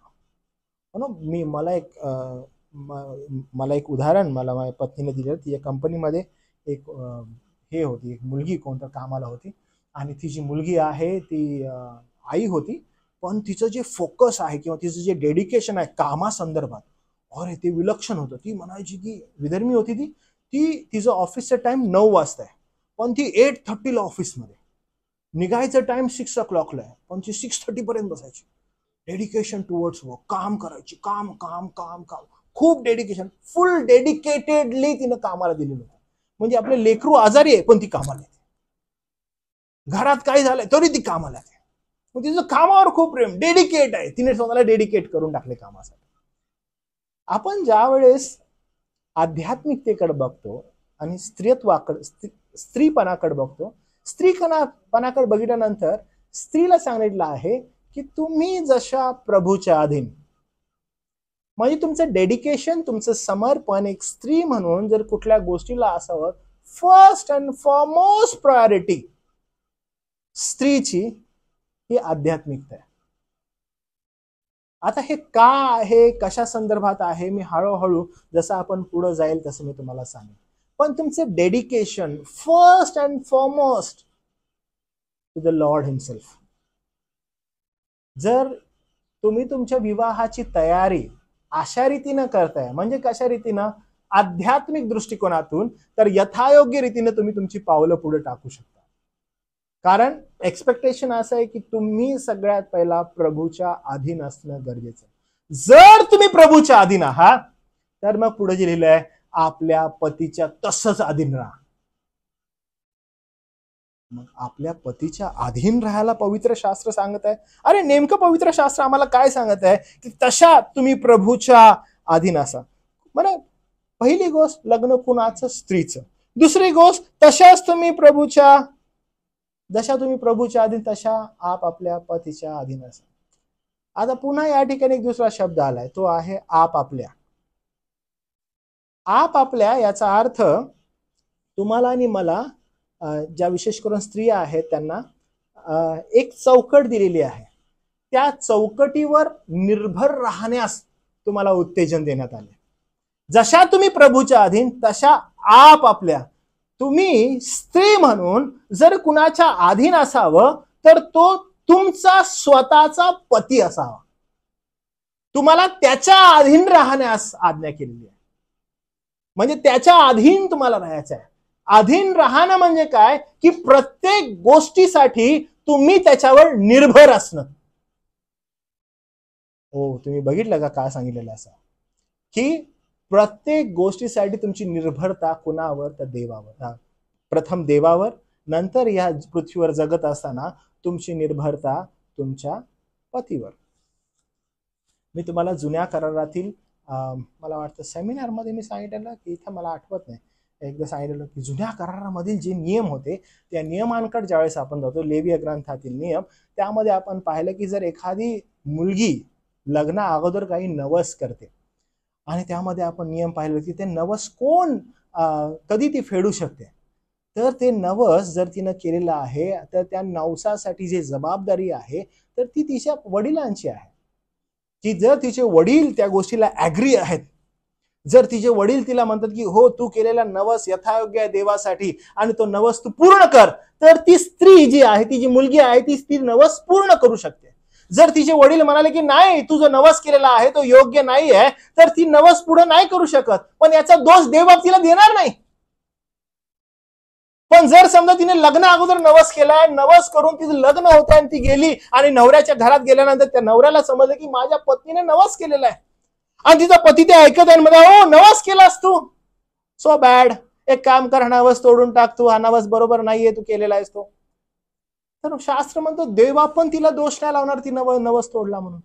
मला एक उदाहरण मला माझ्या पत्नीने दिलं. तिच्या कंपनीमध्ये एक हे होती, एक मुलगी कोणत्या कामाला होती, आणि ती जी मुलगी आहे ती आई होती, पण तिचं जे फोकस आहे किंवा तिचं जे डेडिकेशन आहे कामासंदर्भात, अरे ते विलक्षण होतं. ती म्हणायची की विधर्मी होती ती तिचं ऑफिसचा टाइम 9 वाजता आहे, पण ती 8:30 ला ऑफिसमध्ये. निघायचं टाइम 6 o'clock आहे, पण ती 6:30 पर्यंत बसायची. डेडिकेशन टुवर्ड्स वर्क, काम करायची, काम काम काम काम, खूप डेडिकेशन, फुल डेडिकेटेडली तिनं कामाला दिलेलं होतं. म्हणजे आपले लेकरू आजारी आहे पण ती कामाला येते, घरात काय झालंय तरी ती कामाला येते. मग तिचं कामावर खूप प्रेम, डेडिकेट आहे, तिने स्वतःला डेडिकेट करून टाकले कामासाठी. आपण ज्या वेळेस आध्यात्मिकतेकडे बघतो आणि स्त्रीपणाकडे बघतो, स्त्रीपणाकडे बघितल्यानंतर स्त्रीला सांगितलं आहे की तुम्ही जशा प्रभूच्या अधीन. म्हणजे तुमचं डेडिकेशन, तुमचं समर्पण एक स्त्री म्हणून जर कुठल्या गोष्टीला असावं, फर्स्ट अँड फॉरमोस्ट प्रायोरिटी स्त्रीची ही आध्यात्मिकता आहे. आता हे का आहे, कशा संदर्भात आहे, मी हळूहळू जसं आपण पुढे जाईल तसं मी तुम्हाला सांगेन. पण तुमचं dedication first and foremost to the Lord himself. जर तुम्ही तुमच्या विवाहाची तयारी अशा रीतीनं करताय, म्हणजे कशा रीतीनं? आध्यात्मिक दृष्टिकोनातून, तर यथायोग्य रीतीने तुम्ही तुमची पावलं पुढे टाकू शकता. कारण एक्सपेक्टेशन असं आहे की तुम्ही सगळ्यात पहिला प्रभूच्या अधीन असणं गरजेचं आहे. जर तुम्ही प्रभूच्या अधीन आहात तर मग पुढे जे लिहिलंय, आपल्या पतीच्या तसंच अधीन राहा. मग आपल्या पतीच्या अधीन राहायला पवित्र शास्त्र सांगत आहे. अरे नेमकं पवित्र शास्त्र आम्हाला काय सांगत आहे? की तशा तुम्ही प्रभूच्या अधीन असा. म्हणजे पहिली गोष्ट लग्न कुणाचं? स्त्रीचं. दुसरी गोष्ट जशा तुम्ही प्रभूच्या अधीन तशा आपल्या पतीच्या अधीन असा. आता पुन्हा या ठिकाणी एक दुसरा शब्द आलाय, तो आहे आपल्या. याचा अर्थ तुम्हाला आणि मला, ज्या विशेष करून स्त्रिया आहेत त्यांना एक चौकट दिलेली आहे. त्या चौकटीवर निर्भर राहण्यास तुम्हाला उत्तेजन देण्यात आले. जशा तुम्ही प्रभूच्या अधीन तशा आपापल्या, तुम्ही स्त्री म्हणून जर कुणाच्या अधीन असावं तर तो तुमचा स्वतःचा पती असावा. तुम्हाला त्याच्या अधीन राहण्यास आज्ञा केलेली आहे. म्हणजे त्याच्या अधीन तुम्हाला राहायचं आहे. अधीन राहणं म्हणजे काय की प्रत्येक गोष्टीसाठी तुम्ही त्याच्यावर निर्भर असणं. हो, तुम्ही बघितलं का काय सांगितलेलं असं की प्रत्येक गोष्टीसाठी तुमची निर्भरता कुणावर तर देवावर. प्रथम देवावर, नंतर या पृथ्वीवर जगत असताना तुमची निर्भरता तुमच्या पतीवर. मी तुम्हाला जुन्या करारातील मला वाटतं सेमिनारमध्ये मी सांगितलेलं की इथं मला आठवत नाही, एकदा सांगितलेलं की जुन्या करारामधील जे नियम होते त्या नियमांकडे ज्यावेळेस आपण जातो, लेवीय ग्रंथातील नियम, त्यामध्ये आपण पाहिलं की जर एखादी मुलगी लग्ना अगोदर काही नवस करते आणि त्यामध्ये आपण नियम पाहिलं की ते नवस कोण कधी ती फेडू शकते, तर ते नवस जर तिनं केलेलं आहे तर त्या नवसासाठी जी जबाबदारी आहे तर ती तिच्या वडिलांची आहे. की जर तिचे वडील त्या गोष्टीला ऍग्री आहेत, जर तिचे वडील तिला म्हणतात की हो तू केलेला नवस यथायोग्य आहे देवासाठी आणि तो नवस तू पूर्ण कर, तर ती स्त्री जी आहे, ती जी मुलगी आहे ती नवस पूर्ण करू शकते. जर तिचे वडील म्हणाले की नाही तू जो नवस केलेला आहे तो योग्य नाही आहे, तर ती नवस पुढे नाही करू शकत, पण याचा दोष देवबाप तिला देणार नाही. पण जर समजा तिने लग्न अगोदर नवस केलाय, नवस करून तिचं लग्न होतं आणि ती गेली आणि नवऱ्याच्या घरात गेल्यानंतर त्या नवऱ्याला समजलं की माझ्या पत्नीने नवस केलेला आहे आणि तिचा पती ते ऐकत आहे, म्हणजे हो नवस केलास तू, सो बॅड, एक काम कर, हा नवस तोडून टाक, तू हा नवस बरोबर नाहीये तू केलेला आहेस तो. तर शास्त्र म्हणतो देवबाप पण तिला दोष नाही लावणार ती नवस तोडला म्हणून,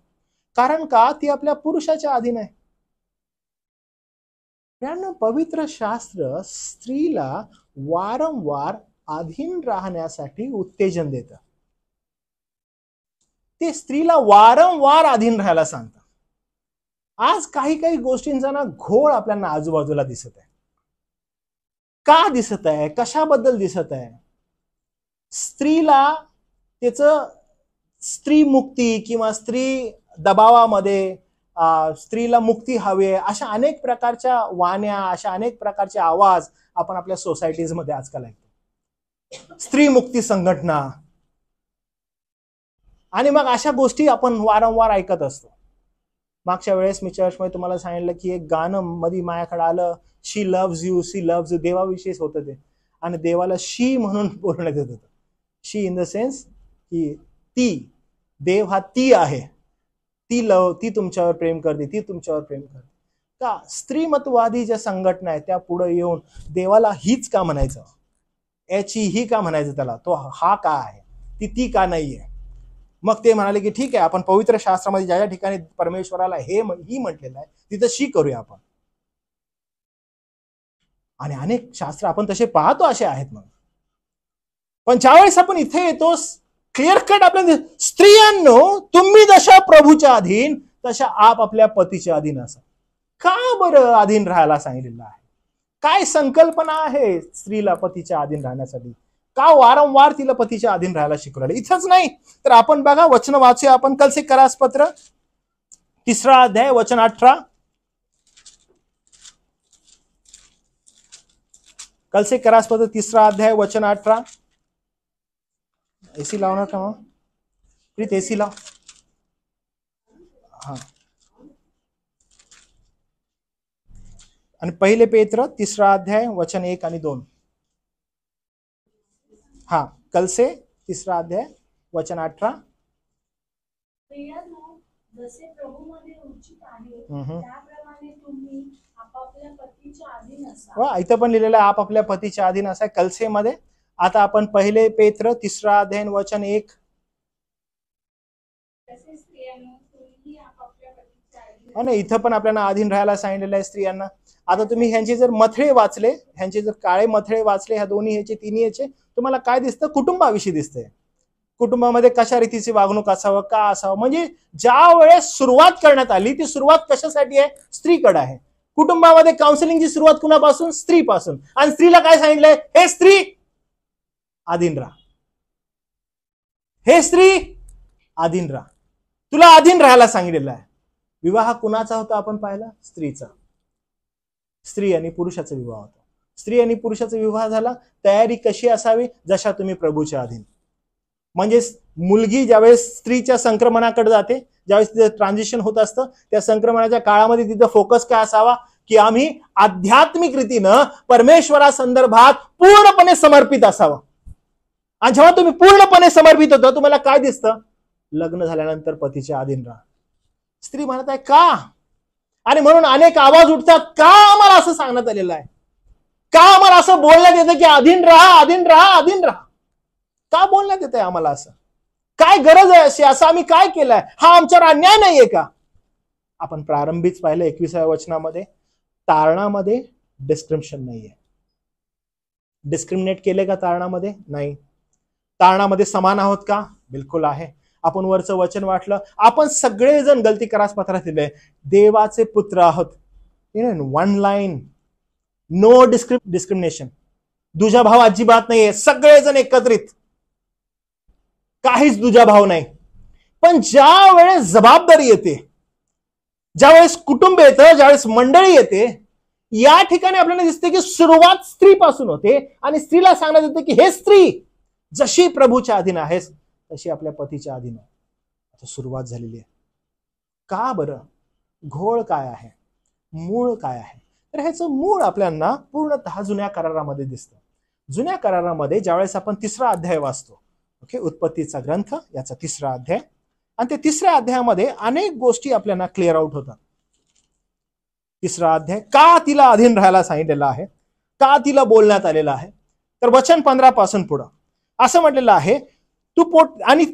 कारण का ती आपल्या पुरुषाच्या अधीन आहे. पवित्र शास्त्र स्त्रीला वारंवार अधीन राहण्यासाठी उत्तेजन देतं. ते स्त्रीला वारंवार अधीन राहायला सांगतं. आज काही काही गोष्टींचा ना घोळ आपल्याला आजूबाजूला दिसत आहे. का दिसत आहे, कशाबद्दल दिसत आहे? स्त्रीला त्याचं स्त्री मुक्ती किंवा स्त्री दबावामध्ये स्त्रीला मुक्ती हवी, अशा अनेक प्रकारच्या वाण्या, अशा अनेक प्रकारचे आवाज आपण आपल्या सोसायटीज मध्ये आजकाल ऐकतो. स्त्री मुक्ती संघटना आणि मग अशा गोष्टी आपण वारंवार ऐकत असतो. मागच्या वेळेस मी चर्चमध्ये तुम्हाला सांगितलं की एक गाणं मध्ये माझ्याकडे आलं, she loves you, she loves you, देवाविषयीच होतं ते, आणि देवाला शी म्हणून बोलण्यात येत होतं. शी इन द सेन्स की ती, देव हा ती आहे, ती तुमच्यावर प्रेम करते, ती तुमच्यावर प्रेम करते. का स्त्रीमतवादी ज्या संघटना आहेत त्या पुढे येऊन देवाला हीच का म्हणायचं, याची ही का म्हणायचं, त्याला तो हा का आहे, ती का नाहीये? मग ते म्हणाले की ठीक आहे, आपण पवित्र शास्त्रामध्ये ज्या ज्या ठिकाणी परमेश्वराला ही म्हटलेलं आहे तिथं शी करूया आपण. आणि अनेक शास्त्र आपण तसे पाहतो असे आहेत. मग पण ज्यावेळेस आपण इथे येतो क्लिअर कट आपल्या स्त्रियांनो तुम्ही जशा प्रभूच्या अधीन तशा आपल्या पतीच्या अधीन असा. का बरं अधीन राहायला सांगितलेलं आहे? काय संकल्पना आहे स्त्रीला पतीच्या अधीन राहण्यासाठी? का वारंवार तिला पतीच्या अधीन राहायला शिकवलं? इथंच नाही तर आपण बघा वचन वाचूया आपण. कलसे करासपत्र 3 अध्याय वचन 18. कलसे करासपत्र 3 अध्याय वचन 18. एसी लावणार का मग प्रीत? एसी लाव. हा, आणि पहिले पेत्र 3 अध्याय वचन 1 आणि 2. हा, कलसे 3 अध्याय वचन 18. जसे प्रभूमध्ये उचित आहे त्याप्रमाणे तुम्ही आपापल्या पतीच्या अधीन असा. इथं पण लिहिलेलं आहे आपापल्या पतीच्या अधीन असा कलसे मध्ये. आता आपण पहिले पेत्र 3 अध्याय वचन 1. आणि इथं पण आपल्याला अधीन राहायला सांगितलेलं आहे स्त्रियांना. आता तुम्ही ह्यांचे जर मथळे वाचले, ह्यांचे जर काळे मथळे वाचले, ह्या दोन्ही ह्याचे तिन्ही ह्याचे, तुम्हाला काय दिसतं? कुटुंबाविषयी दिसतंय. कुटुंबामध्ये कशा रीतीची वागणूक असावं, का असावं. म्हणजे ज्या वेळेस सुरुवात करण्यात आली ती सुरुवात कशासाठी आहे? स्त्रीकडे आहे. कुटुंबामध्ये काउन्सिलिंगची सुरुवात कुणापासून? स्त्रीपासून. आणि स्त्रीला काय सांगितलंय? हे स्त्री अधीन राहा, हे स्त्री अधीन राहा, तुला अधीन राहायला सांगितलेलं आहे. विवाह कुणाचा होता आपण पाहिला? स्त्रीचा. स्त्री आणि पुरुषाचा विवाह होतो. स्त्री आणि पुरुषाचा विवाह झाला, तयारी कशी असावी, जशा तुम्ही प्रभूच्या अधीन. म्हणजे मुलगी ज्यावेळेस स्त्रीच्या संक्रमणाकडे जाते, ज्यावेळेस तिचं ट्रान्झिशन होत असतं, त्या संक्रमणाच्या काळामध्ये तिचा फोकस काय असावा, की आम्ही आध्यात्मिक रीतीनं परमेश्वरासंदर्भात पूर्णपणे समर्पित असावं. आणि जेव्हा तुम्ही पूर्णपणे समर्पित होता, तुम्हाला काय दिसतं, लग्न झाल्यानंतर पतीच्या अधीन राहा. स्त्री म्हणत आहे का, आणि म्हणून अनेक आवाज उठतात, का आम्हाला असं सांगण्यात आलेलं आहे, का आम्हाला असं बोलण्यात येतं की अधीन राहा, अधीन राहा, अधीन राहा. का बोलण्यात येत आहे आम्हाला असं, काय गरज आहे अशी, असं आम्ही काय केलंय, हा आमच्यावर अन्याय नाहीये का. आपण प्रारंभीच पाहिलं 21व्या वचनामध्ये, तारणामध्ये डिस्क्रिमिनेशन नाहीये. डिस्क्रिमिनेट केले का तारणामध्ये, नाही. तारणामध्ये समान आहोत का, बिलकुल आहे. आपण वरचं वचन वाटलं, आपण सगळेजण गलती करास पत्रात दिले, देवाचे पुत्र आहोत. One line, no discrimination. दुजाभाव अजिबात नाहीये, सगळेजण एकत्रित, काहीच दुजाभाव नाही. पण ज्या वेळेस जबाबदारी येते, ज्यावेळेस कुटुंब येतं, ज्यावेळेस मंडळी येते, या ठिकाणी आपल्याला दिसते की सुरुवात स्त्रीपासून होते आणि स्त्रीला सांगण्यात येते की हे स्त्री, जशी प्रभूच्या अधीन आहेस तशी आपल्या पतीच्या अधीन आहे. आता सुरुवात झालेली आहे. का बरं, घोळ काय आहे, मूळ काय आहे, तर ह्याचं मूळ आपल्याला पूर्णतः जुन्या करारामध्ये दिसतं. जुन्या करारामध्ये ज्यावेळेस आपण 3रा अध्याय वाचतो, ओके, उत्पत्तीचा ग्रंथ याचा 3रा अध्याय, आणि ते 3ऱ्या अध्यायामध्ये अनेक गोष्टी आपल्याला क्लिअर आउट होतात. 3रा अध्याय का तिला अधीन राहायला सांगितलेलं आहे, का तिला बोलण्यात आलेलं आहे, तर वचन 15 पासून पुढं असं म्हटलेलं आहे, आणि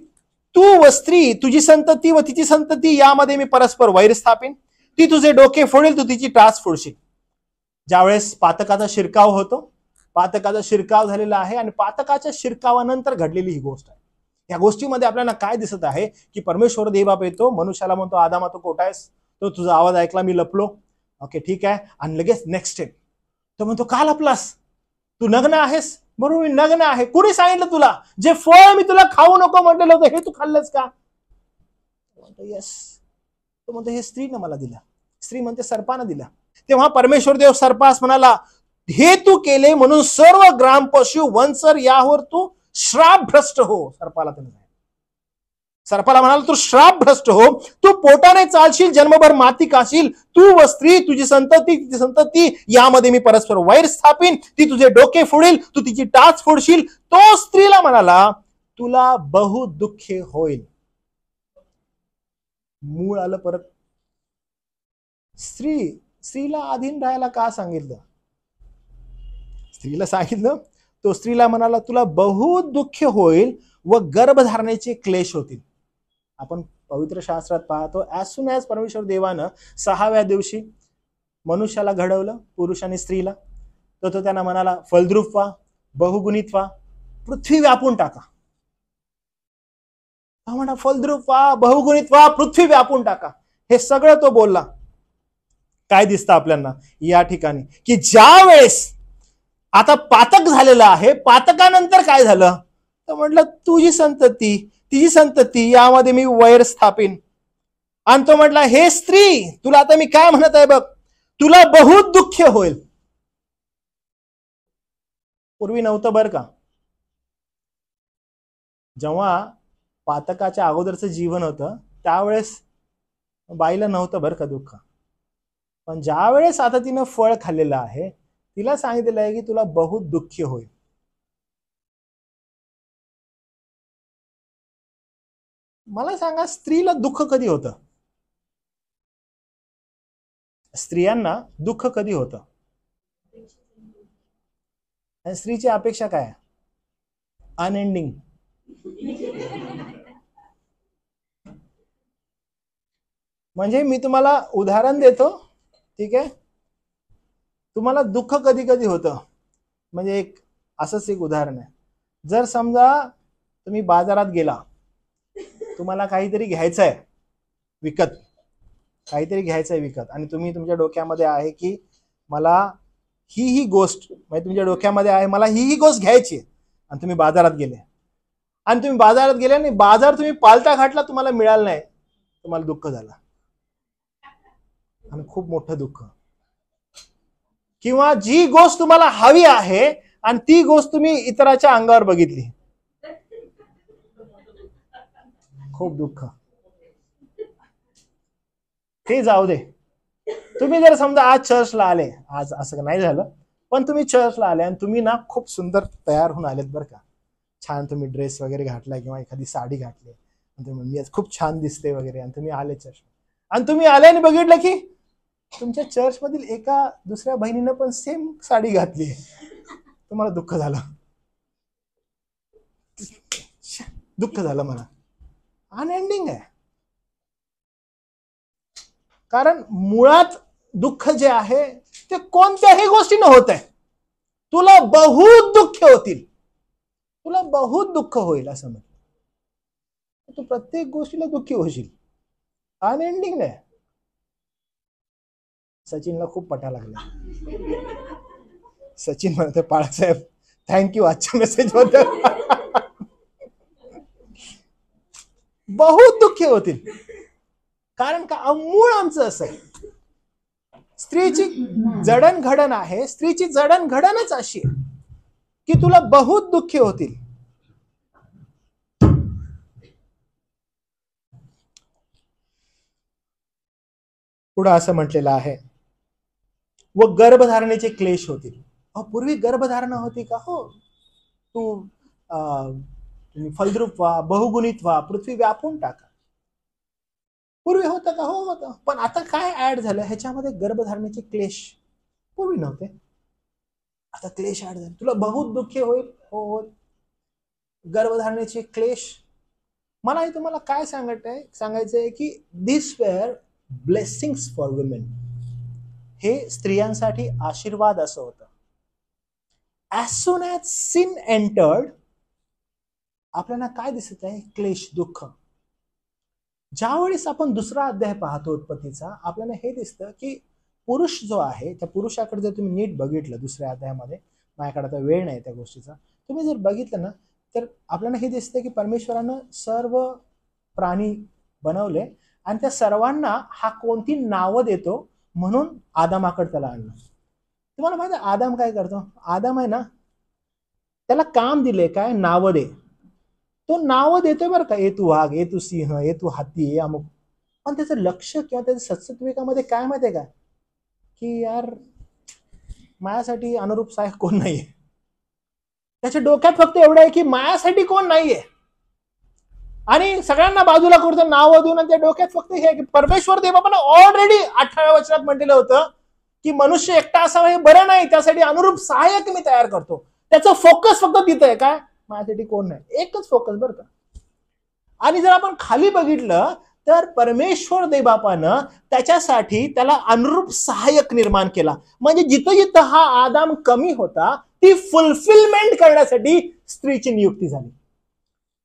तू व स्त्री, तुझी संतती व तिची संतती यामध्ये मी परस्पर वैर स्थापिन, ती तुझे डोके फोडेल, तू तिची टाच फोडशील. ज्यावेळेस पातकाचा शिरकाव होतो, पातकाचा शिरकाव झालेला आहे आणि पातकाच्या शिरकावानंतर घडलेली ही गोष्ट आहे. या गोष्टीमध्ये आपल्याला काय दिसत आहे की परमेश्वर देवबाप येतो, मनुष्याला म्हणतो, आदामा तू कोठा आहेस, तो तुझा आवाज ऐकला, मी लपलो. ओके, ठीक आहे. आणि लगेच नेक्स्ट स्टेप, तो म्हणतो का लपलास, तू नग्न आहेस. बरोबर, मी नग्न आहे. कुणी सांगितलं तुला, जे फळ मी तुला खाऊ नको म्हटलेलं होतं, हे तू खाल्लंस का. येस. तो म्हणतो हे स्त्रीनं मला दिलं. स्त्री म्हणते सर्पानं दिला. तेव्हा परमेश्वर देव सर्पास म्हणाला, हे तू केले म्हणून सर्व ग्राम पशु वंचर यावर तू श्रापभ्रष्ट हो. सर्पाला म्हणाला, तू श्रापभ्रष्ट हो, तू पोटाने चालशील, जन्मभर माती खाशील, तू व स्त्री, तुझी संतती, तिची संतती यामध्ये मी परस्पर वैर स्थापिन, ती तुझे डोके फोडील, तू तिची टाच फोडशील. तो स्त्रीला म्हणाला, तुला बहु दुःखे होईल. मूळ आलं परत. स्त्रीला अधीन राहायला का सांगितलं, स्त्रीला सांगितलं, तो स्त्रीला म्हणाला, तुला बहु दुःख होईल व गर्भधारणेचे क्लेश होतील. आपण पवित्र शास्त्रात पाहतो, ऍज सुन ऍज परमेश्वर देवानं 6व्या दिवशी मनुष्याला घडवलं, पुरुष आणि स्त्रीला, तर तो त्यांना म्हणाला, फलद्रूप व्हा, बहुगुणित व्हा, पृथ्वी व्यापून टाका. म्हणा फलद्रूप व्हा, बहुगुणित व्हा, पृथ्वी व्यापून टाका. हे सगळं तो बोलला. काय दिसतं आपल्याला या ठिकाणी, की ज्या वेळेस आता पातक झालेलं आहे, पातकानंतर काय झालं, तर म्हटलं तुझी संतती, तिची संतती यामध्ये मी वैर स्थापिन. आणि तो म्हटला, हे स्त्री, तुला आता मी काय म्हणत आहे बघ, तुला बहुत दुःख होईल. पूर्वी नव्हतं बरं का. जेव्हा पातकाच्या अगोदरचं जीवन होतं त्यावेळेस बाईला नव्हतं बरं का दुःख. पण ज्या वेळेस आता तिनं फळ खाल्लेलं आहे, तिला सांगितलेलं आहे की तुला बहुत दुःख होईल. मला सांगा, स्त्रीला दुःख कधी होतं, स्त्रियांना दुःख कधी होतं, आणि स्त्रीची अपेक्षा काय, अनएंडिंग. म्हणजे मी तुम्हाला उदाहरण देतो, ठीक आहे. तुम्हाला दुःख कधी कधी होतं, म्हणजे एक असंच एक उदाहरण आहे. जर समजा तुम्ही बाजारात गेला, तुम्हाला काहीतरी घ्यायचं आहे विकत, काहीतरी घ्यायचं आहे विकत, आणि तुम्ही तुमच्या डोक्यामध्ये आहे की मला ही गोष्ट, म्हणजे तुमच्या डोक्यामध्ये आहे मला ही गोष्ट घ्यायची आहे, आणि तुम्ही बाजारात गेले, आणि बाजार तुम्ही पालथा घातला, तुम्हाला मिळालं नाही, तुम्हाला दुःख झालं, आणि खूप मोठं दुःख. किंवा जी गोष्ट तुम्हाला हवी आहे आणि ती गोष्ट तुम्ही इतराच्या अंगावर बघितली, खूप दुःख. ते जाऊ दे. तुम्ही जर समजा आज चर्चला आले, आज असं नाही झालं, पण तुम्ही चर्चला आले आणि तुम्ही ना खूप सुंदर तयार होऊन आलेत बरं का, छान तुम्ही ड्रेस वगैरे घातलाय किंवा एखादी साडी घातली, मी आज खूप छान दिसते वगैरे, आणि तुम्ही आले चर्च, आणि तुम्ही आले आणि बघितलं की तुमच्या चर्च मधील एका दुसऱ्या बहिणीनं पण सेम साडी घातली, तुम्हाला दुःख झालं. दुःख झालं मला. अनएंडिंग आहे. कारण मुळात दुःख जे आहे ते कोणत्याही गोष्टीनं होत आहे. तुला बहुत दुःख होतील, तुला बहुत दुःख होईल असं म्हटलं, तू प्रत्येक गोष्टीला दुःखी होशील. अनएंडिंग आहे. सचिनला खूप पटा लागला. सचिन म्हणते, बाळासाहेब थँक्यू आजच्या मेसेज बद्दल. बहुत दुःखी होतील. कारण का मूळ आमचं असं आहे, स्त्रीची जडणघडण आहे, स्त्रीची जडणघडणच अशी आहे की तुला बहुत दुःखी होतील. पुढे असं म्हटलेलं आहे, व गर्भधारणेचे क्लेश होतील. पूर्वी गर्भधारणा होती का? हो, तू फलद्रूप व्हा, बहुगुणित व्हा, पृथ्वी व्यापून टाका. पूर्वी होतं का? हो होतं. पण आता काय ऍड झालं ह्याच्यामध्ये? गर्भधारणेचे क्लेश. पूर्वी नव्हते, आता क्लेश ऍड झाले. तुला बहुत दुःखी होईल. हो, गर्भधारणेचे क्लेश. मला तुम्हाला काय सांगायचंय की दिस वेअर ब्लेसिंग्स फॉर वुमेन. हे स्त्रियांसाठी आशीर्वाद असं होतं. As soon as sin entered, आपल्याला काय दिसत आहे? क्लेश, दुःख. ज्यावेळेस आपण दुसरा अध्याय पाहतो उत्पत्तीचा, आपल्याला हे दिसतं की पुरुष जो आहे, त्या पुरुषाकडे जर तुम्ही नीट बघितलं दुसऱ्या अध्यायामध्ये, माझ्याकडे आता वेळ नाही त्या गोष्टीचा, तुम्ही जर बघितलं ना, तर आपल्याला हे दिसतं की परमेश्वरानं सर्व प्राणी बनवले आणि त्या सर्वांना हा कोणती नावं देतो म्हणून आदामाकडे त्याला आणलं. तुम्हाला माहिती आहे आदाम काय करतो? आदाम आहे ना, त्याला काम दिले काय? नावं दे. तो नावं देतोय बरं का, ए तू वाघ, ए तू सिंह, ए तू हत्ती, ए अमुक. पण त्याचं लक्ष किंवा त्याचं सत्सत्विकामध्ये काय माहितीये का, की यार माझ्यासाठी अनुरूप सहाय्यक कोण नाहीये. त्याच्या डोक्यात फक्त एवढं आहे की माझ्यासाठी कोण नाहीये, आणि सगळ्यांना बाजूला करतो नाव देऊन. आणि त्या डोक्यात फक्त हे की परमेश्वर देवानं ऑलरेडी 18व्या वचनात म्हटलेलं होतं की मनुष्य एकटा असावा हे बरं नाही, त्यासाठी अनुरूप सहाय्यक मी तयार करतो. त्याचं फोकस फक्त तिथं आहे, काय? माझ्यासाठी कोण नाही, एकच फोकस बरं का. आणि जर आपण खाली बघितलं तर परमेश्वर देवबापानं त्याच्यासाठी त्याला अनुरूप सहाय्यक निर्माण केला. म्हणजे जिथं जिथं हा आदाम कमी होता, ती फुलफिलमेंट करण्यासाठी स्त्रीची नियुक्ती झाली,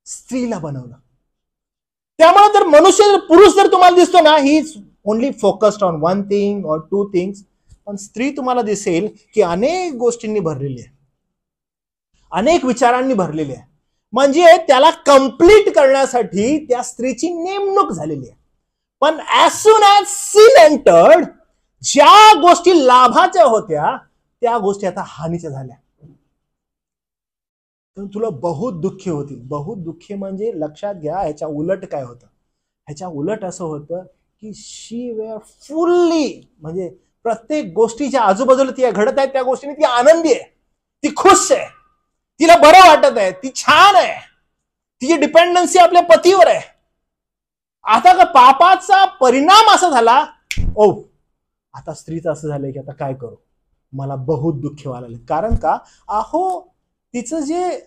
स्त्रीला बनवलं. त्यामुळे जर मनुष्य, पुरुष जर तुम्हाला दिसतो ना, he is only focused on one thing और टू थिंग्स, पण स्त्री तुम्हाला दिसेल की अनेक गोष्टींनी भरलेली आहे, अनेक विचारांनी भरलेली आहे. म्हणजे त्याला कंप्लीट करण्यासाठी त्या स्त्रीची नेमणूक झालेली आहे. पण as soon as sin entered, ज्या गोष्टी लाभाच्या होत्या त्या गोष्टी आता हानीच्या झाल्या. तुला बहुत दुःखी होतील. बहुत दुःखी म्हणजे लक्षात घ्या, ह्याच्या उलट काय होतं? ह्याच्या उलट असं होतं की शी वेअर फुल्ली, म्हणजे प्रत्येक गोष्टीच्या आजूबाजूला ती घडत आहे त्या गोष्टीने ती आनंदी आहे, ती खुश आहे, तिला बरं वाटत आहे, ती छान आहे, तिची डिपेंडन्सी आपल्या पतीवर आहे. आता का पापाचा परिणाम असा झाला, ओ आता स्त्रीचं असं झालंय की आता काय करू, मला बहुत दुःख व्हायला लागले. कारण का? अहो तिचं जे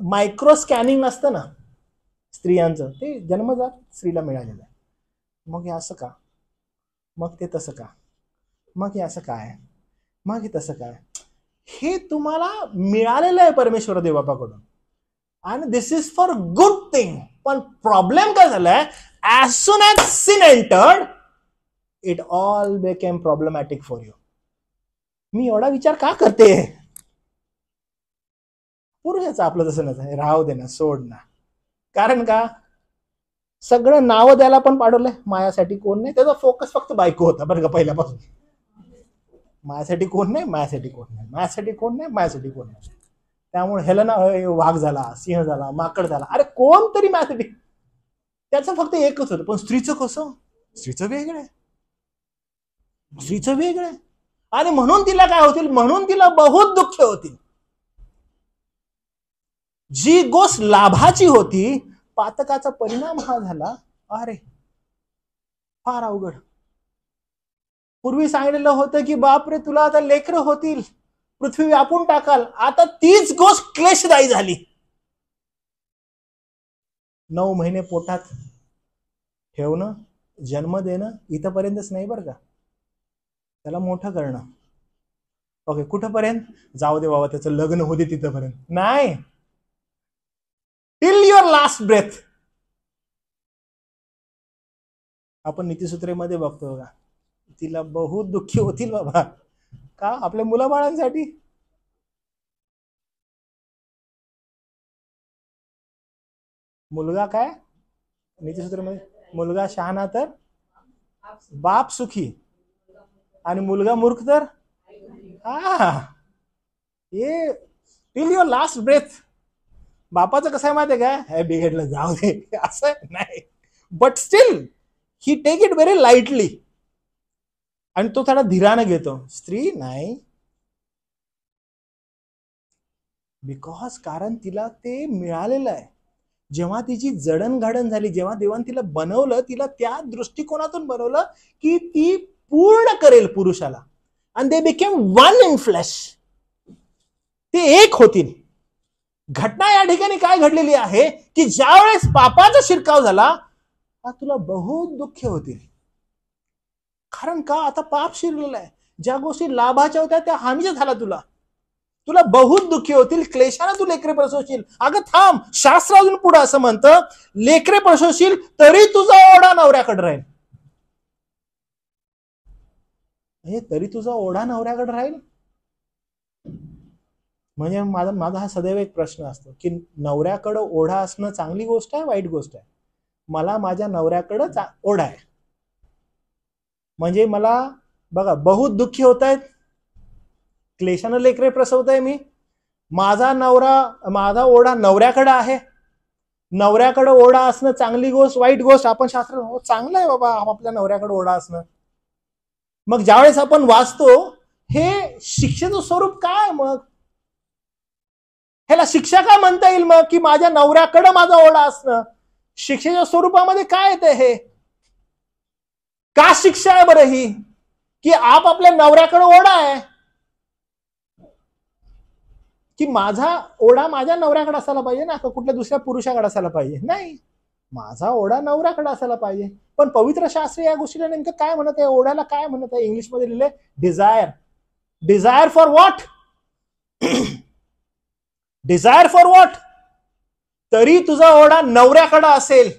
मायक्रो स्कॅनिंग असतं ना स्त्रियांचं, ते जन्मजात स्त्रीला मिळालेलं आहे. मग हे असं का, मग ते तसं का, मग हे असं काय, मग हे तसं काय, हे तुम्हाला मिळालेलं आहे परमेश्वर देवबापाकडून, आणि this is for good thing. पण प्रॉब्लेम काय झालाय? As soon as sin entered, it all became problematic for you. मी एवढा विचार का करते? पुरुषाचं आपलं तसं नसतं, राहू दे ना, सोड ना. कारण का? सगळं नाव द्यायला पण पाडवलंय, माझ्यासाठी कोण नाही. त्याचा फोकस फक्त बायको होता बरं का पहिल्यापासून. माझ्यासाठी कोण नाही, माझ्यासाठी कोण नाही, माझ्यासाठी कोण नाही, माझ्यासाठी कोण नाही. त्यामुळे हेलना वाघ झाला, सिंह झाला, माकड झाला, अरे कोण तरी माझ्यासाठी. त्याचं फक्त एकच होतं. पण स्त्रीचं कसं? स्त्रीचं वेगळं आहे, स्त्रीचं वेगळं आहे. आणि म्हणून तिला काय होतील, म्हणून तिला बहुत दुःख होतील. जी गोष्ट लाभाची होती, पातकाचा परिणाम हा झाला. अरे फार अवघड. पूर्वी सांगितलेलं होतं की बापरे तुला आता लेकरं होतील, पृथ्वी व्यापून टाकाल. आता तीच गोष्ट क्लेशदायी झाली. 9 महिने पोटात ठेवणं, जन्म देणं इथपर्यंतच नाही बरं का, त्याला मोठं करणं. ओके, कुठपर्यंत? जाऊ दे बाबा त्याचं लग्न होते तिथपर्यंत नाही, टिल युअर लास्ट ब्रेथ. आपण नीतिसूत्रेमध्ये बघतो बघा, तिला बहुत दुःखी होतील बाबा. का? आपल्या मुलाबाळांसाठी. मुलगा काय नीतिसूत्रामध्ये? मुलगा शहाणा तर बाप सुखी, आणि मुलगा मूर्ख तर हे टिल युअर लास्ट ब्रेथ. बापाचं कसं आहे माहितीये का, हे बिघडलं जाऊ दे असं नाही, but still he take it very lightly, आणि तो थोडा धीराने घेतो. स्त्री नाही, बिकॉज कारण तिला ते मिळालेलं आहे. जेव्हा तिची जडणघडण झाली, जेव्हा देवाने तिला बनवलं, तिला त्या दृष्टिकोनातून बनवलं की ती पूर्ण करेल पुरुषाला. आणि they became one in flesh, ते एक होतील. घटना या ठिकाणी काय घडलेली आहे की ज्यावेळेस पापाचा शिरकाव झाला, तुला बहुत दुःख होतील. कारण का? आता पाप शिरलेला आहे. ज्या गोष्टी लाभाच्या होत्या त्या हानीच्या झाला. तुला बहुत दुःखी होतील, क्लेशाने तू लेकरे प्रसवशील. अगं थांब, शास्त्र अजून पुढे असं म्हणतं, लेकरे प्रसवशील तरी तुझा ओढा नवऱ्याकडे राहील. तरी तुझा ओढा नवऱ्याकडे राहील म्हणजे माझा हा सदैव एक प्रश्न असतो की नवऱ्याकडे ओढा असणं चांगली गोष्ट आहे, वाईट गोष्ट आहे? मला माझ्या नवऱ्याकडे ओढा आहे, म्हणजे मला बघा बहुत दुःखी होत आहेत, क्लेशानं लेकरे प्रसवतोय मी, माझा ओढा नवऱ्याकडे आहे. नवऱ्याकडे ओढा असणं चांगली गोष्ट, वाईट गोष्ट? आपण शास्त्र चांगलं आहे बाबा आपल्या नवऱ्याकडे ओढा असणं. मग ज्यावेळेस आपण वाचतो, हे शिक्षेचं स्वरूप काय? मग ह्याला शिक्षा काय म्हणता येईल मग की माझ्या नवऱ्याकडे माझा ओढा असणं? शिक्षेच्या स्वरूपामध्ये काय येते? हे का शिक्षा आहे बरं ही? की आपल्या नवऱ्याकडे ओढा आहे, की माझा ओढा माझ्या नवऱ्याकडे असायला पाहिजे ना, का कुठल्या दुसऱ्या पुरुषाकडे असायला पाहिजे? नाही, माझा ओढा नवऱ्याकडे असायला पाहिजे. पण पवित्र शास्त्र या गोष्टीला नेमकं काय म्हणत आहे? ओढ्याला काय म्हणत आहे? इंग्लिश मध्ये लिहिले desire. Desire for what? Desire for what? तरी तुझा ओढा नवऱ्याकडे असेल.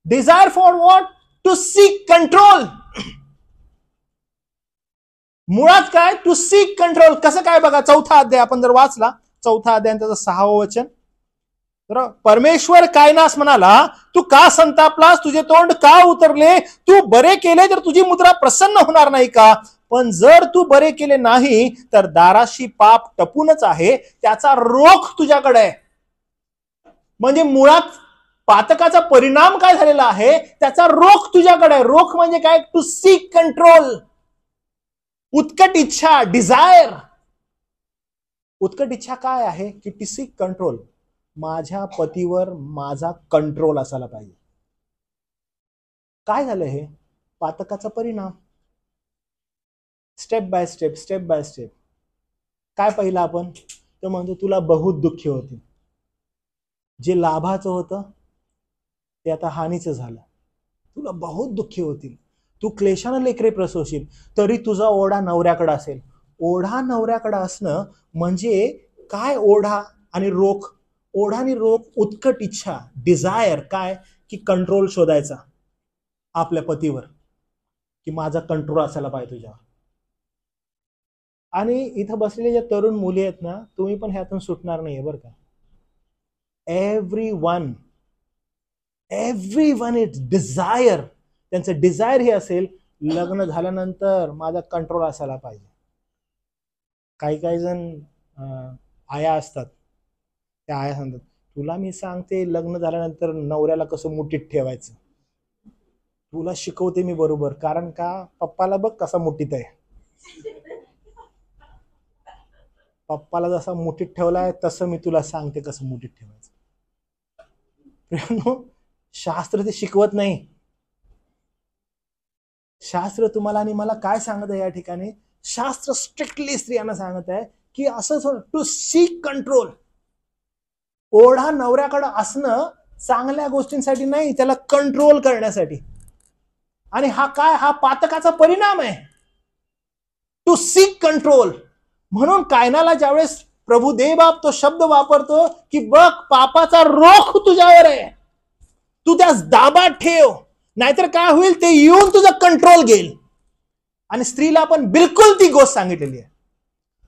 Desire for what? To seek control. मुळात काय? To seek control. कसं काय? बघा, 4था अध्याय आपण जर वाचला, 4था अध्याय त्याचं 6वं वचन, तर परमेश्वर कायनास म्हणाला, तू का संतापलास? तुझे तोंड का उतरले? तू बरे केले तर तुझी मुद्रा प्रसन्न होणार नाही का? पण जर तू बरे केले नाही तर दाराशी पाप टपूनच आहे, त्याचा रोख तुझ्याकडे आहे. म्हणजे मुळात पातकाचा परिणाम काय झालेला आहे? त्याचा रोख तुझ्याकडे आहे. रोख म्हणजे काय? To seek control. उत्कट इच्छा, डिझायर. उत्कट इच्छा काय आहे? की टू सीक कंट्रोल. माझ्या पतीवर माझा कंट्रोल असायला पाहिजे. काय झालं? हे पातकाचा परिणाम. Step by step, step by step. काय पहिला आपण तर म्हणतो तुला बहुत दुःखी होतील. जे लाभाचं होतं ते आता हानीचं झालं. तुला बहुत दुःखी होतील. तू क्लेशानं लेकरे प्रसवशील तरी तुझा ओढा नवऱ्याकडे असेल. ओढा नवऱ्याकडे असणं म्हणजे काय? ओढा आणि रोख. ओढा आणि रोख, उत्कट इच्छा, डिझायर. काय? की कंट्रोल शोधायचा आपल्या पतीवर, की माझा कंट्रोल असायला पाहिजे तुझ्यावर. आणि इथं बसलेले ज्या तरुण मुली आहेत ना, तुम्ही पण ह्यातून सुटणार नाहीये बरं का. Everyone is desire. त्यांचं डिझायर हे असेल, लग्न झाल्यानंतर माझा कंट्रोल असायला पाहिजे. काही काही जण आया असतात, त्या आया सांगतात, तुला मी सांगते लग्न झाल्यानंतर नवऱ्याला कसं मुठीत ठेवायचं, तुला शिकवते मी बरोबर, कारण का पप्पाला बघ कसा मुठीत आहे, पप्पाला जसा मुठीत ठेवलाय तसं मी तुला सांगते कसं मुठीत ठेवायचं. शास्त्र ते शिकवत नाही. शास्त्र तुम्हाला आणि मला काय सांगत आहे या ठिकाणी? शास्त्र स्ट्रिक्टली स्त्रियांना सांगत आहे की असं टू सीक कंट्रोल. ओढा नवऱ्याकडे असणं चांगल्या गोष्टींसाठी नाही, त्याला कंट्रोल करण्यासाठी. आणि हा काय, हा पातकाचा परिणाम आहे, टू सीक कंट्रोल. म्हणून कायनाला ज्यावेळेस प्रभू देवबाप तो शब्द वापरतो की बघ पापाचा रोख तुझ्यावर आहे, तू त्यास दाबात ठेव, नाहीतर काय होईल ते येऊन तुझा कंट्रोल घेईल. आणि स्त्रीला आपण बिलकुल ती गोष्ट सांगितलेली आहे,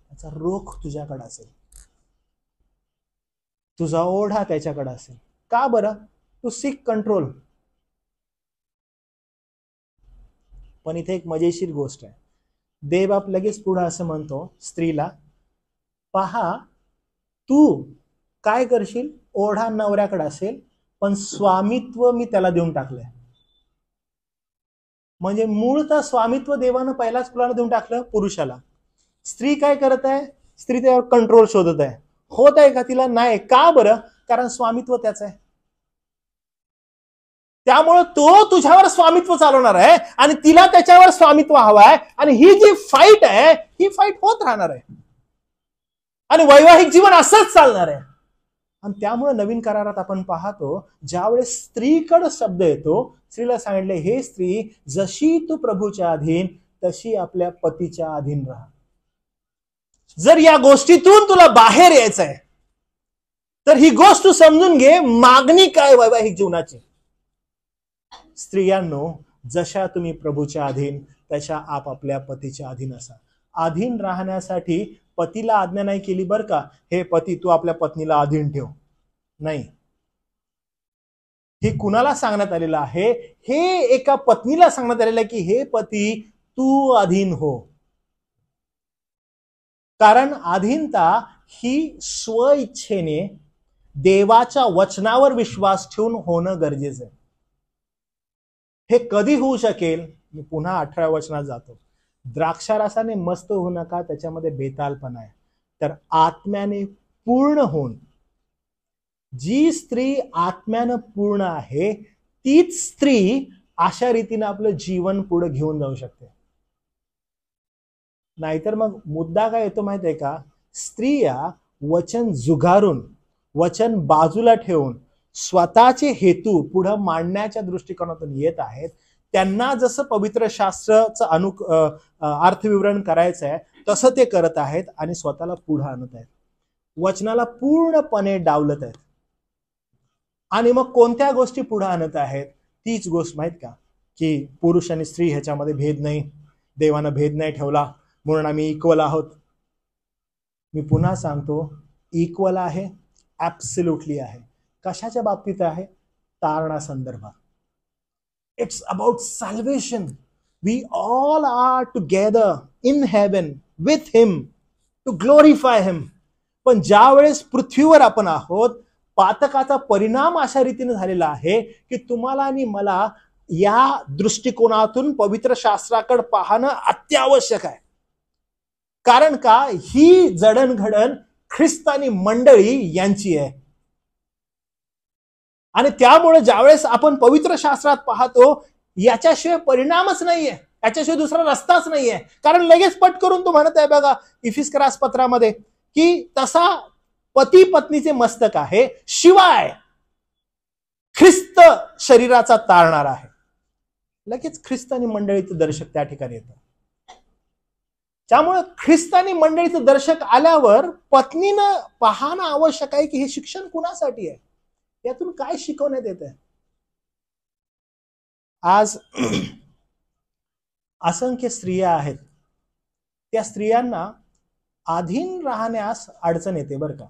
त्याचा रोख तुझ्याकडे असेल, तुझा ओढा त्याच्याकडे असेल. का बरं? To seek control. पण इथे एक मजेशीर गोष्ट आहे. देवबाप लगेच पुढे असं म्हणतो स्त्रीला, पहा तू काय करशील, ओढा नवऱ्याकडे असेल पण स्वामित्व मी त्याला देऊन टाकलंय. म्हणजे मूळतः स्वामित्व देवानं पहिलाच कुणाला देऊन टाकलं? पुरुषाला. स्त्री काय करत आहे? स्त्री त्यावर कंट्रोल शोधत आहे. होत आहे का तिला? नाही. का बरं? कारण स्वामित्व त्याचं आहे. त्यामुळे तो तुझ्यावर स्वामित्व चालवणार आहे आणि तिला त्याच्यावर स्वामित्व हवं आहे. आणि ही जी फाईट आहे ही फाईट होत राहणार आहे आणि वैवाहिक जीवन असंच चालणार आहे. आणि त्यामुळे नवीन करारात आपण पाहतो ज्यावेळेस स्त्रीकडे शब्द येतो, स्त्रीला सांगितले, हे स्त्री जशी तू प्रभूच्या अधीन तशी आपल्या पतीच्या अधीन राहा. जर या गोष्टीतून तुला बाहेर यायचं आहे तर ही गोष्ट तू समजून घे, मागणी काय वैवाहिक जीवनाची. स्त्रियांनो, जशा तुम्ही प्रभूच्या अधीन तशा आपापल्या पतीच्या अधीन असा. अधीन राहण्यासाठी पतीला आज्ञा नाही केली बरं का, हे पती तू आपल्या पत्नीला अधीन ठेव, नाही. हे कुणाला सांगण्यात आलेलं आहे? हे एका पत्नीला सांगण्यात आलेलं आहे की हे पती तू अधीन हो. कारण अधीनता ही स्वइच्छेने देवाच्या वचनावर विश्वास ठेवून होणं गरजेचं आहे. हे कधी होऊ शकेल? मी पुन्हा 18व्या वचनात जातो. द्राक्षारसाने मस्त होऊ नका, त्याच्यामध्ये बेतालपणा आहे, तर आत्म्याने पूर्ण होऊन. जी स्त्री आत्म्यानं पूर्ण आहे तीच स्त्री अशा रीतीने आपलं जीवन पुढे घेऊन जाऊ शकते. नाहीतर मग मुद्दा काय येतो माहित आहे का? स्त्रिया वचन झुगारून, वचन बाजूला ठेवून स्वतःचे हेतू पुढे मांडण्याच्या दृष्टिकोनातून येत आहेत. त्यांना जसं पवित्र शास्त्राचं अर्थविवरण करायचं आहे तसं ते करत आहेत आणि स्वतःला पुढे आणत आहेत, वचनाला पूर्णपणे डावलत आहेत. आणि मग कोणत्या गोष्टी पुढे आणत आहेत? तीच गोष्ट माहित का की पुरुष आणि स्त्री ह्याच्यामध्ये भेद नाही, देवानं भेद नाही ठेवला म्हणून आम्ही इक्वल आहोत. मी पुन्हा सांगतो, इक्वल आहे, ऍब्सोल्युटली आहे. कशाच्या बाबतीत आहे? तारणा संदर्भात. It's about salvation. We all are together in heaven with him to glorify him. पण ज्या वेळेस पृथ्वीवर आपण आहोत, पातकाचा परिणाम अशा रीतीने झालेला आहे की तुम्हाला आणि मला या दृष्टिकोनातून पवित्र शास्त्राकडे पाहणं अत्यावश्यक आहे. कारण का? ही जडणघडण ख्रिस्तानी मंडळी यांची आहे. आणि त्यामुळे ज्यावेळेस आपण पवित्र शास्त्रात पाहतो, याच्याशिवाय परिणामच नाहीये, याच्याशिवाय दुसरा रस्ताच नाहीये. कारण लगेच पट करून तो म्हणत आहे बघा इफिस्करास पत्रामध्ये की तसा पती पत्नीचे मस्तक आहे, शिवाय ख्रिस्त शरीराचा तारणार आहे. लगेच ख्रिस्तानी मंडळीचं दर्शक त्या ठिकाणी येतं. त्यामुळे ख्रिस्तानी मंडळीचं दर्शक आल्यावर पत्नीनं पाहणं आवश्यक आहे की हे शिक्षण कुणासाठी आहे, यातून काय शिकवण्यात येत आहे. आज असंख्य स्त्रिया आहेत, त्या स्त्रियांना अधीन राहण्यास अडचण येते बरं का.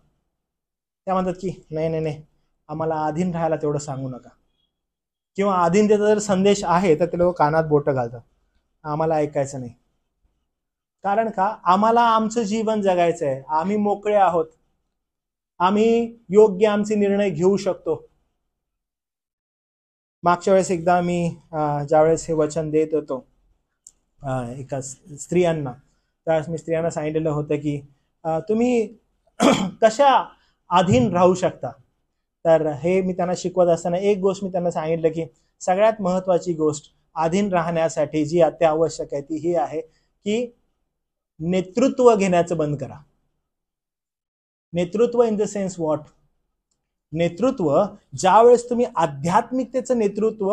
त्या म्हणतात की नाही नाही नाही, आम्हाला अधीन राहायला तेवढं सांगू नका, किंवा अधीनतेचा जर संदेश आहे तर ते लोक कानात बोटं घालतात, आम्हाला ऐकायचं नाही. कारण का, आम्हाला आमचं जीवन जगायचं आहे, आम्ही मोकळे आहोत, आम्ही योग्य आमचे निर्णय घेऊ शकतो. मागच्या वेळेस एकदा मी ज्यावेळेस हे वचन देत होतो एका स्त्रियांना, त्यावेळेस मी स्त्रियांना सांगितलेलं होतं की तुम्ही कशा अधीन राहू शकता. तर हे मी त्यांना शिकवत असताना एक गोष्ट मी त्यांना सांगितलं की सगळ्यात महत्वाची गोष्ट अधीन राहण्यासाठी जी अत्यावश्यक आहे ती ही आहे की नेतृत्व घेण्याचं बंद करा. नेतृत्व इन द सेन्स व्हॉट? नेतृत्व ज्यावेळेस तुम्ही आध्यात्मिकतेचं नेतृत्व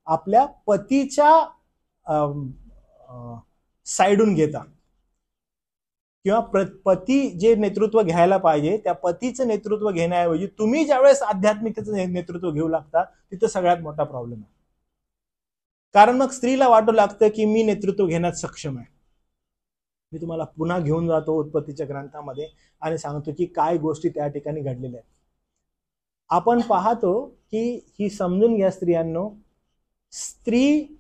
आपल्या पतीच्या साइडून घेता, किंवा पती जे नेतृत्व घ्यायला पाहिजे त्या पतीचं नेतृत्व घेण्याऐवजी तुम्ही ज्यावेळेस आध्यात्मिकतेचं नेतृत्व घेऊ लागता, तिथं सगळ्यात मोठा प्रॉब्लेम आहे. कारण मग स्त्रीला वाटू लागतं की मी नेतृत्व घेण्यात सक्षम आहे. मी तुम्हाला पुन्हा घेऊन जातो उत्पत्तीच्या ग्रंथामध्ये आणि सांगतो की काय गोष्टी त्या ठिकाणी घडलेल्या आहेत. आपण पाहतो की ही समजून घ्या स्त्रियांनो, स्त्री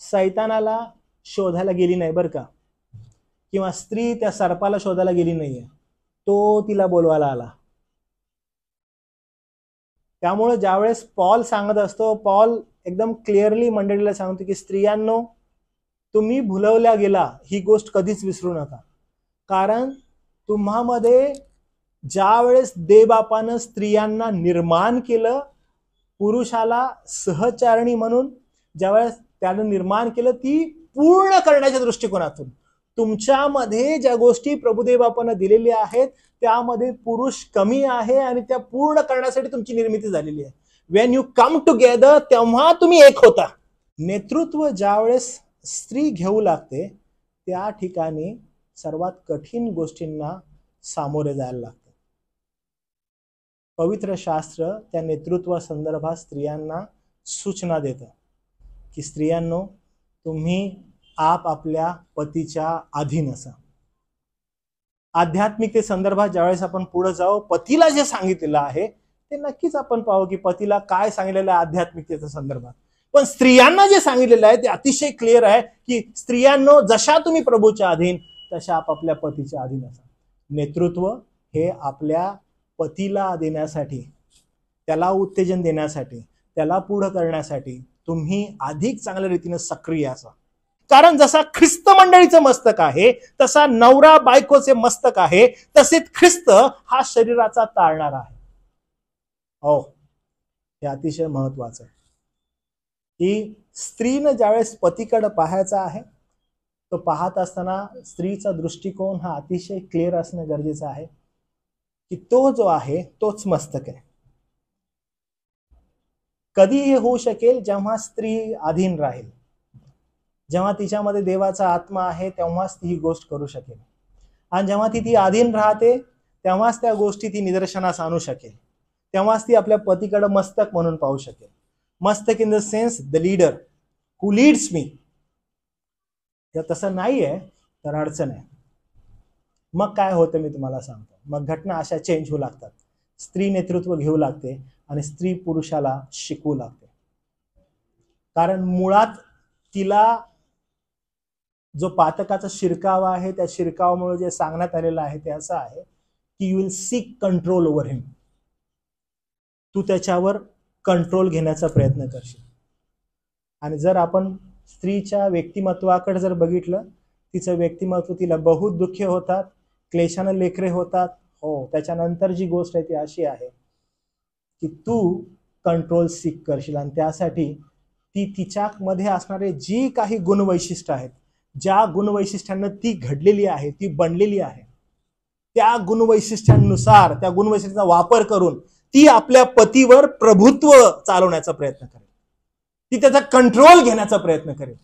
सैतानाला शोधायला गेली नाही बरं का, किंवा स्त्री त्या सर्पाला शोधायला गेली नाहीये, तो तिला बोलवायला आला. त्यामुळे ज्यावेळेस पॉल सांगत असतो, पॉल एकदम क्लिअरली मंडळीला सांगतो की स्त्रियांनो, तुम्ही भुलवल्या गेला ही गोष्ट कधीच विसरू नका. कारण तुम्हामध्ये ज्यावेळेस देवबापानं स्त्रियांना निर्माण केलं, पुरुषाला सहचारणी म्हणून ज्यावेळेस त्यानं निर्माण केलं, ती पूर्ण करण्याच्या दृष्टिकोनातून तुमच्यामध्ये ज्या गोष्टी प्रभुदेवबापानं दिलेल्या आहेत त्यामध्ये पुरुष कमी आहे आणि त्या पूर्ण करण्यासाठी तुमची निर्मिती झालेली आहे. वेन यू कम टुगेदर तेव्हा तुम्ही एक होता. नेतृत्व ज्यावेळेस स्त्री घेऊ लागते त्या ठिकाणी सर्वात कठीण गोष्टींना सामोरे जायला लागते. पवित्र शास्त्र त्या नेतृत्वा संदर्भात स्त्रियांना सूचना देतं की स्त्रियांनो, तुम्ही आपल्या पतीच्या अधीन असा. आध्यात्मिकते संदर्भात ज्यावेळेस आपण पुढे जाऊ, पतीला जे सांगितलेलं आहे ते नक्कीच आपण पाहू की पतीला काय सांगितलेलं आहे आध्यात्मिकतेच्या संदर्भात. पण स्त्रियांना जे सांगितलेलं आहे ते अतिशय क्लिअर आहे की स्त्रियांनो, जशा तुम्ही प्रभूच्या अधीन तशा आपापल्या पतीच्या अधीन असा. नेतृत्व हे आपल्या पतीला देण्यासाठी, त्याला उत्तेजन देण्यासाठी, त्याला पुढे करण्यासाठी तुम्ही अधिक चांगल्या रीतीने सक्रिय असा. कारण जसा ख्रिस्त मंडळीचं मस्तक आहे तसा नवरा बायकोचे मस्तक आहे, तसेच ख्रिस्त हा शरीराचा तारणारा आहे. हो, हे अतिशय महत्वाचं आहे की स्त्रीनं ज्यावेळेस पतीकडे पाहायचं आहे, तो पाहत असताना स्त्रीचा दृष्टिकोन हा अतिशय क्लिअर असणं गरजेचं आहे की तो जो आहे तोच मस्तक आहे. कधी हे होऊ शकेल जेव्हा स्त्री अधीन राहील, जेव्हा तिच्यामध्ये देवाचा आत्मा आहे तेव्हाच ती ही गोष्ट करू शकेल. आणि जेव्हा ती अधीन राहते तेव्हाच त्या गोष्टी ती निदर्शनास आणू शकेल, तेव्हाच ती आपल्या पतीकडे मस्तक म्हणून पाहू शकेल. मस्तक in the sense the leader who leads me. जर तसं नाहीये तर अडचण आहे. मग काय होतं मी तुम्हाला सांगतो. मग घटना अशा चेंज होऊ लागतात. स्त्री नेतृत्व घेऊ लागते आणि स्त्री पुरुषाला शिकवू लागते. कारण मुळात तिला जो पातकाचा शिरकाव आहे त्या शिरकावामुळे जे सांगण्यात आलेलं आहे ते असं आहे की you will seek control over him. तू त्याच्यावर कंट्रोल घेण्याचा प्रयत्न करशील. आणि जर आपण स्त्रीच्या व्यक्तिमत्वाकडे जर बघितलं, तिचं व्यक्तिमत्व, तिला बहुत दुःखे होतात, क्लेशानं लेकरे होतात. हो, त्याच्यानंतर जी गोष्ट आहे ती अशी आहे की तू कंट्रोल सीक करशील आणि त्यासाठी ती तिच्यामध्ये असणारे जी काही गुणवैशिष्ट्य आहेत, ज्या गुणवैशिष्ट्यांना ती घडलेली आहे, ती बनलेली आहे, त्या गुणवैशिष्ट्यांनुसार, त्या गुणवैशिष्ट्यांचा वापर करून ती आपल्या पतीवर प्रभुत्व चालवण्याचा प्रयत्न करेल, ती त्याचा कंट्रोल घेण्याचा प्रयत्न करेल.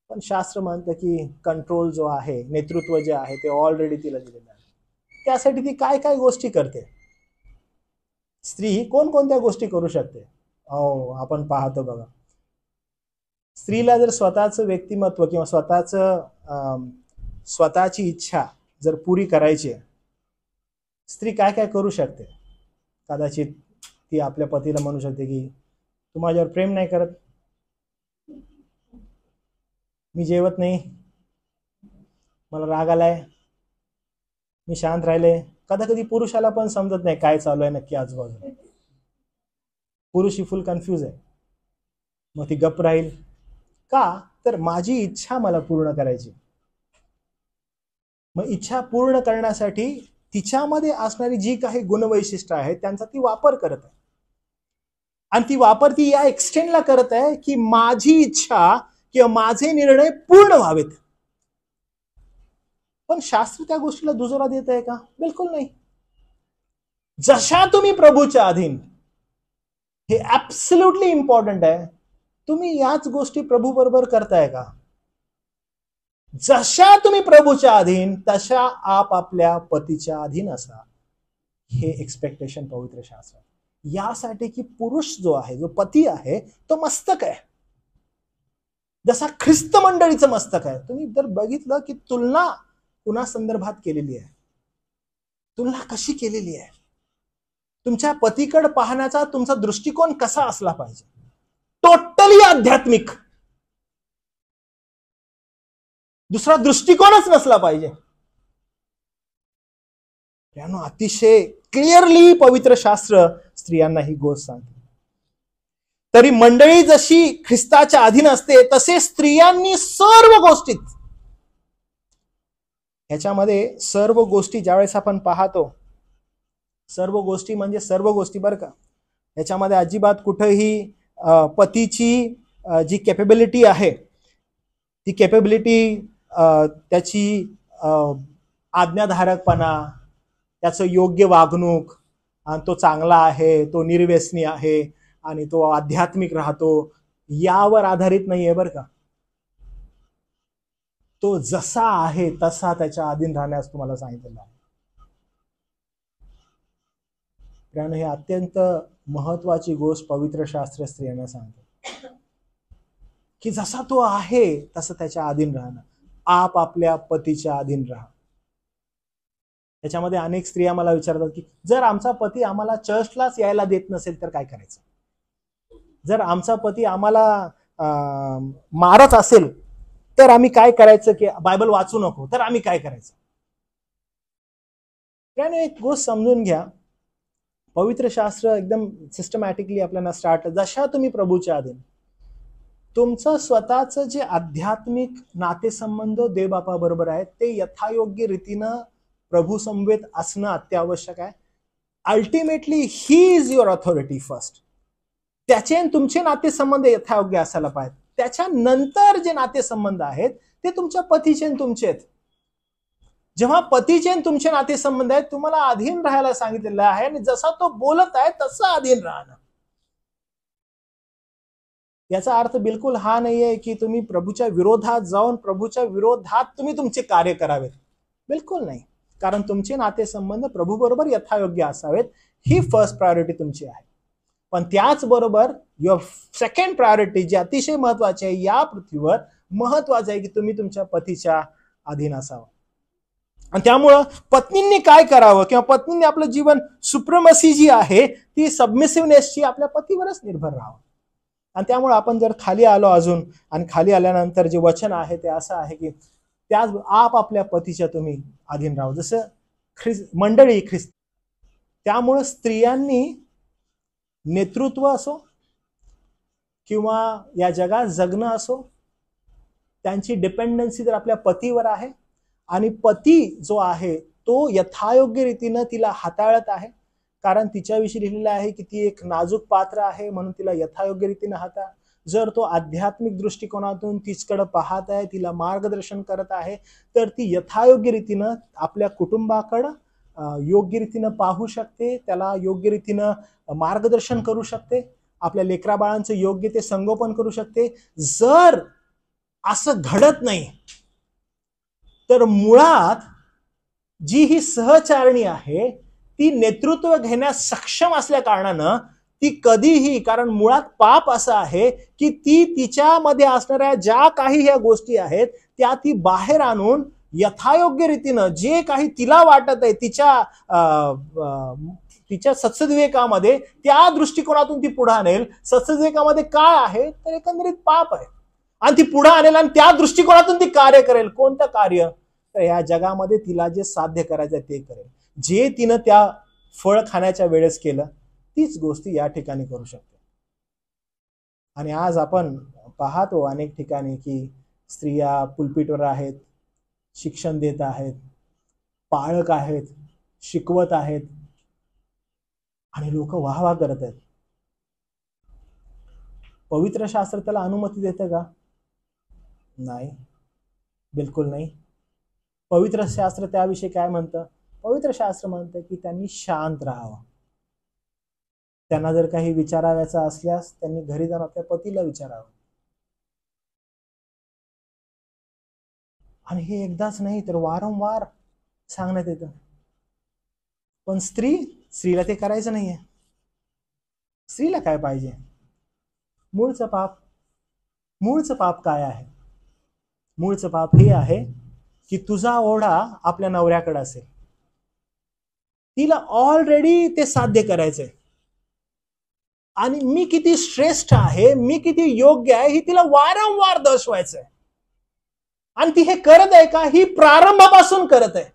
पण शास्त्र म्हणतं की कंट्रोल जो आहे, नेतृत्व जे आहे ते ऑलरेडी तिला दिलेलं आहे. त्यासाठी ती काय काय गोष्टी करते. स्त्री कोणकोणत्या गोष्टी करू शकते. हो, आपण पाहतो बघा, स्त्रीला जर स्वतःचं व्यक्तिमत्व किंवा स्वतःची इच्छा जर पुरी करायची आहे, स्त्री काय काय करू शकते. कदाचित ती आपल्या पतीला म्हणू शकते की तू माझ्यावर प्रेम नाही करत, मी जेवत नाही, मला राग आलाय, मी शांत राहिले. कधी कधी पुरुषाला पण समजत नाही काय चालू आहे नक्की आजूबाजूला. पुरुष ही फुल कन्फ्यूज आहे. मग ती गप राहील का, तर माझी इच्छा मला पूर्ण करायची. मग इच्छा पूर्ण करण्यासाठी तिच्यामध्ये असणारी जी काही गुणवैशिष्ट्य आहेत त्यांचा ती वापर करत आहे. आणि ती वापर ती या एक्सटेंडला करत आहे की माझी इच्छा किंवा माझे निर्णय पूर्ण व्हावेत. पण शास्त्र त्या गोष्टीला दुजोरा देत आहे का? बिलकुल नाही. जशा तुम्ही प्रभूच्या अधीन, हे ऍब्सोल्युटली इम्पॉर्टंट आहे. तुम्ही याच गोष्टी प्रभू बरोबर करताय का? जशा तुम्ही प्रभूच्या अधीन तशा आपापल्या पतीच्या अधीन असा, हे एक्सपेक्टेशन पवित्र शास्त्र. यासाठी की पुरुष जो आहे, जो पती आहे, तो मस्तक आहे, जसा ख्रिस्त मंडळीचं मस्तक आहे. तुम्ही जर बघितलं की तुलना कुणा संदर्भात केलेली आहे, तुलना कशी केलेली आहे, तुमच्या पतीकडे पाहण्याचा तुमचा दृष्टिकोन कसा असला पाहिजे, टोटली आध्यात्मिक. दुसरा दृष्टिकोनच नसला पाहिजे. अतिशय क्लिअरली पवित्र शास्त्र स्त्रियांना ही गोष्ट सांगते. तरी मंडळी जशी ख्रिस्ताच्या अधीन असते तसे स्त्रियांनी सर्व गोष्टीत, ह्याच्यामध्ये सर्व गोष्टी ज्यावेळेस आपण पाहतो, सर्व गोष्टी म्हणजे सर्व गोष्टी बरं का, याच्यामध्ये अजिबात कुठेही पतीची जी कॅपेबिलिटी आहे ती कॅपेबिलिटी, त्याची आज्ञाधारकपणा, त्याचं योग्य वागणूक, आणि तो चांगला आहे, तो निर्व्यसनी आहे आणि तो आध्यात्मिक राहतो, यावर आधारित नाहीये बरं का. तो जसा आहे तसा त्याच्या अधीन राहण्यास तुम्हाला सांगितलेलं आहे. त्याने हे अत्यंत महत्वाची गोष्ट पवित्र शास्त्र स्त्रियांना सांगते की जसा तो आहे तसं त्याच्या अधीन राहणं, आपापल्या पतीच्या अधीन राहा. त्याच्यामध्ये अनेक स्त्रिया मला विचारतात की जर आमचा पती आम्हाला चर्चलाच यायला देत नसेल तर काय करायचं, जर आमचा पती आम्हाला मारत असेल तर आम्ही काय करायचं, की बायबल वाचू नको तर आम्ही काय करायचं. त्याने एक गोष्ट समजून घ्या, पवित्र शास्त्र एकदम सिस्टमॅटिकली आपल्याला स्टार्ट, जशा तुम्ही प्रभूच्या अधीन, तुमचं स्वतःचं जे आध्यात्मिक नातेसंबंध देवबापा बरोबर आहेत ते यथायोग्य रीतीनं प्रभू समवेत असणं अत्यावश्यक आहे. Ultimately he is your authority first. त्याचे तुमचे नातेसंबंध यथायोग्य असायला पाहिजे. त्याच्यानंतर जे नातेसंबंध आहेत ते तुमच्या पतीचे आणि तुमचे आहेत. जेव्हा पतीचे आणि तुमचे नातेसंबंध आहेत, तुम्हाला अधीन राहायला सांगितलेलं आहे आणि जसा तो बोलत आहे तसं अधीन राहणं. याचा अर्थ बिलकुल हा नाहीये की तुम्ही प्रभूच्या विरोधात जाऊन प्रभूच्या विरोधात तुम्ही तुमचे कार्य करावेत, बिलकुल नाही. कारण तुमचे नातेसंबंध प्रभू बरोबर यथायोग्य असावेत, ही फर्स्ट प्रायोरिटी तुमची आहे. पण त्याचबरोबर युअर सेकंड प्रायोरिटी जी अतिशय महत्वाची आहे या पृथ्वीवर, महत्वाचं आहे की तुम्ही तुमच्या पतीच्या अधीन असावं. आणि त्यामुळं पत्नींनी काय करावं किंवा पत्नींनी आपलं जीवन, सुप्रिमसी जी आहे ती सबमिसिव्हनेसची आपल्या पतीवरच निर्भर राहावं. आणि त्यामुळे आपण जर खाली आलो अजून, आणि खाली आल्यानंतर जे वचन आहे ते असं आहे की त्याच आपापल्या पतीच्या तुम्ही अधीन राहा, जसं मंडळी ख्रिस्त. त्यामुळे स्त्रियांनी नेतृत्व असो किंवा या जगात जगणं असो, त्यांची डिपेंडन्सी जर आपल्या पतीवर आहे आणि पती जो आहे तो यथायोग्य रीतीनं तिला हाताळत आहे, कारण तिच्याविषयी लिहिलेलं आहे की ती एक नाजूक पात्र आहे म्हणून तिला यथायोग्य रीतीनं हाताळ. जर तो आध्यात्मिक दृष्टिकोनातून तिच्याकडे पाहत आहे, तिला मार्गदर्शन करत आहे, तर ती यथायोग्य रीतीनं आपल्या कुटुंबाकडं योग्य रीतीनं पाहू शकते, त्याला योग्य रीतीनं मार्गदर्शन करू शकते, आपल्या लेकराबाळांचं योग्य ते संगोपन करू शकते. जर असं घडत नाही तर मुळात जी ही सहचारणी आहे ती नेतृत्व घेण्यास सक्षम असल्या कारणानं ती कधीही, कारण मुळात पाप असं आहे की ती तिच्यामध्ये असणाऱ्या ज्या काही ह्या गोष्टी आहेत त्या ती बाहेर आणून यथायोग्य रीतीनं जे काही तिला वाटत आहे तिच्या सत्सद्विवेकामध्ये, त्या दृष्टिकोनातून ती पुढे आणेल. सत्सद्विवेकामध्ये काय आहे तर एकंदरीत पाप आहे, आणि ती पुढे आणेल आणि त्या दृष्टिकोनातून ती कार्य करेल. कोणतं कार्य? तर या जगामध्ये तिला जे साध्य करायचं ते करेल. जे तिनं त्या फळ खाण्याच्या वेळेस केलं तीच गोष्टी या ठिकाणी करू शकते. आणि आज आपण पाहतो अनेक ठिकाणी की स्त्रिया पुलपिटवर आहेत, शिक्षण देत आहेत, पाळक आहेत, शिकवत आहेत आणि लोक वाहवा करत आहेत. पवित्र शास्त्र त्याला अनुमती देतं का? नाही, बिलकुल नाही. पवित्र शास्त्र त्याविषयी काय म्हणतं? पवित्र शास्त्र म्हणतं की त्यांनी शांत राहावं. त्यांना जर काही विचारायचं असल्यास त्यांनी घरी जाऊन आपल्या पतीला विचारावं. आणि हे एकदाच नाही तर वारंवार सांगण्यात येतं. पण स्त्रीला ते करायचं नाहीये. स्त्रीला काय पाहिजे? मूळचं पाप काय आहे? मूळचं पाप हे आहे की तुझा ओढा आपल्या नवऱ्याकडे असेल. तिला ऑलरेडी ते साध्य करायचंय आणि मी किती श्रेष्ठ आहे, मी किती योग्य आहे, ही तिला वारंवार दर्शवायचंय. आणि ती हे करत आहे का? ही प्रारंभापासून करत आहे.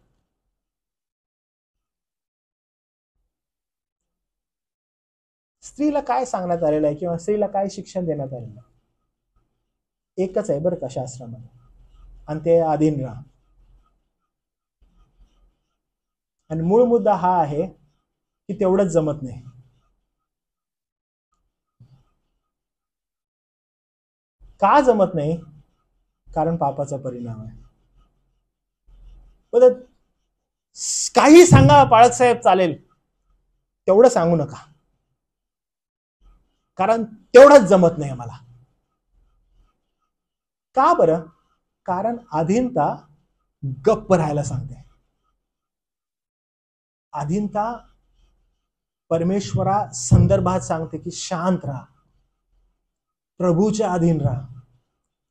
स्त्रीला काय सांगण्यात आलेलं आहे किंवा स्त्रीला काय शिक्षण देण्यात आलेलं आहे? एकच आहे बरं का शास्त्रामध्ये, आणि ते अधीन राहा. आणि मूळ मुद्दा हा आहे की तेवढंच जमत नाही. का जमत नाही? कारण पापाचा परिणाम आहे. बरं, काही सांगा पाळक साहेब चालेल, तेवढं सांगू नका, कारण तेवढंच जमत नाही मला. का बरं? कारण अधीनता गप्प राहायला सांगते. अधीनता परमेश्वरा संदर्भात सांगते की शांत राहा, प्रभूच्या अधीन राहा.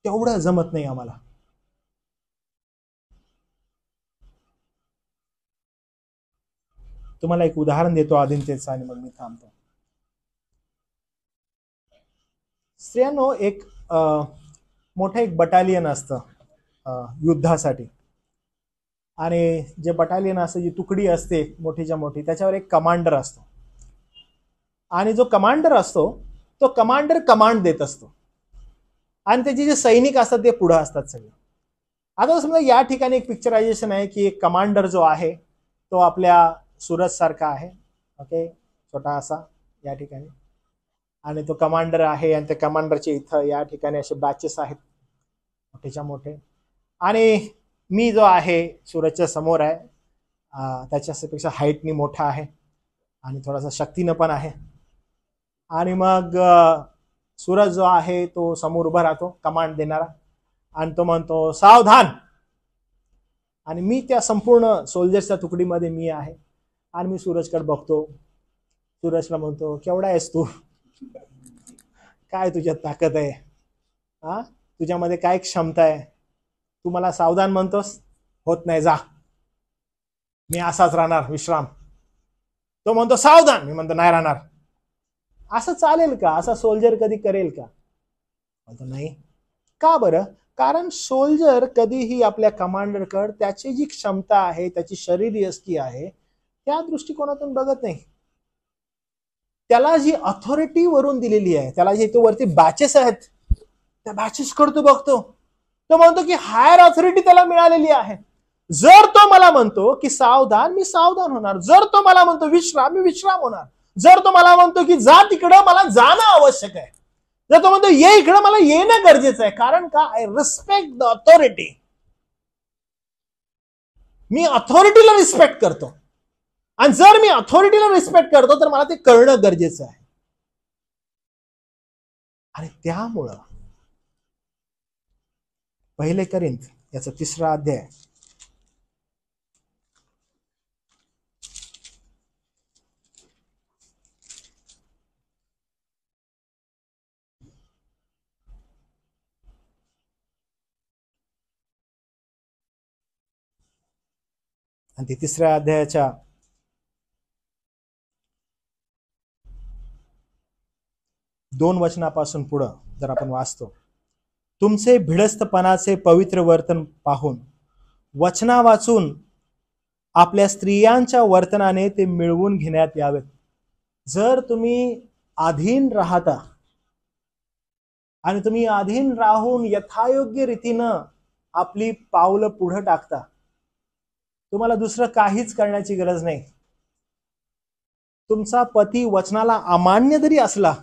तेवढं जमत नाही आम्हाला. तुम्हाला एक उदाहरण देतो अधीनतेचं आणि मग मी थांबतो. स्त्रियांनो, एक मोठं एक बटालियन असतं युद्धासाठी. आणि जे बटालियन असतं, जी तुकडी असते मोठीच्या मोठी, त्याच्यावर एक कमांडर असतो. आणि जो कमांडर असतो तो कमांडर कमांड देत असतो आणि त्याचे जे सैनिक असतात ते पुढे असतात सगळे. आता समजा या ठिकाणी एक पिक्चरायझेशन आहे की एक कमांडर जो आहे तो आपल्या सूरज सारखा आहे, ओके, छोटा असा या ठिकाणी. आणि तो कमांडर आहे आणि त्या कमांडरचे इथं या ठिकाणी असे बॅचेस आहेत मोठेच्या मोठे. आणि मी जो आहे सूरजच्या समोर आहे, त्याच्यापेक्षा हाईटनी मोठा आहे आणि थोडासा शक्तीनं पण आहे. आणि मग सूरज जो आहे तो समोर उभा राहतो कमांड देणारा आणि तो म्हणतो सावधान. आणि मी त्या संपूर्ण सोल्जर्सच्या तुकडीमध्ये मी आहे आणि मी सूरजकडे बघतो. सूरजला म्हणतो केवढा आहेस तू, काय तुझ्यात ताकद आहे, हा तुझ्यामध्ये काय क्षमता आहे, तू मला सावधान म्हणतोस, होत नाही, जा, मी असाच राहणार विश्राम. तो म्हणतो सावधान, मी म्हणतो नाही राहणार. असं चालेल का? असा सोल्जर कधी करेल का? म्हणतो नाही. का बरं? कारण सोल्जर कधीही आपल्या कमांडरकडे त्याची जी क्षमता आहे, त्याची शरीरयष्टी आहे, त्या दृष्टिकोनातून बघत नाही. त्याला जी अथॉरिटी वरून दिलेली आहे, त्याला जे तो वरती बॅचेस आहेत त्या बॅचेस करतो बघतो. तो म्हणतो की हायर अथॉरिटी त्याला मिळालेली आहे. जर तो मला म्हणतो की सावधान, मी सावधान होणार. जर तो मला म्हणतो विश्राम, मी विश्राम होणार. जर तो मला म्हणतो की जा तिकडं, मला जाणं आवश्यक आहे. जर तो म्हणतो ये इकडं, मला येणं गरजेचं आहे. कारण का? I respect the authority. मी अथॉरिटीला रिस्पेक्ट करतो. आणि जर मी अथॉरिटीला रिस्पेक्ट करतो तर मला ते करणं गरजेचं आहे. आणि त्यामुळं पहिले करिंथ याचा 3रा अध्याय आणि 3ऱ्या अध्यायाच्या 2 वचनापासून पुढं जर आपण वाचतो, तुमचे भिडस्तपणाचे पवित्र वर्तन पाहून वचना वाचून आपल्या स्त्रियांच्या वर्तनाने ते मिळवून घेण्यात यावेत. जर तुम्ही अधीन राहता आणि तुम्ही अधीन राहून यथायोग्य रीतीनं आपली पावलं पुढे टाकता, तुम्हाला दुसरं काहीच करण्याची गरज नाही. तुमचा पती वचनाला अमान्य जरी असला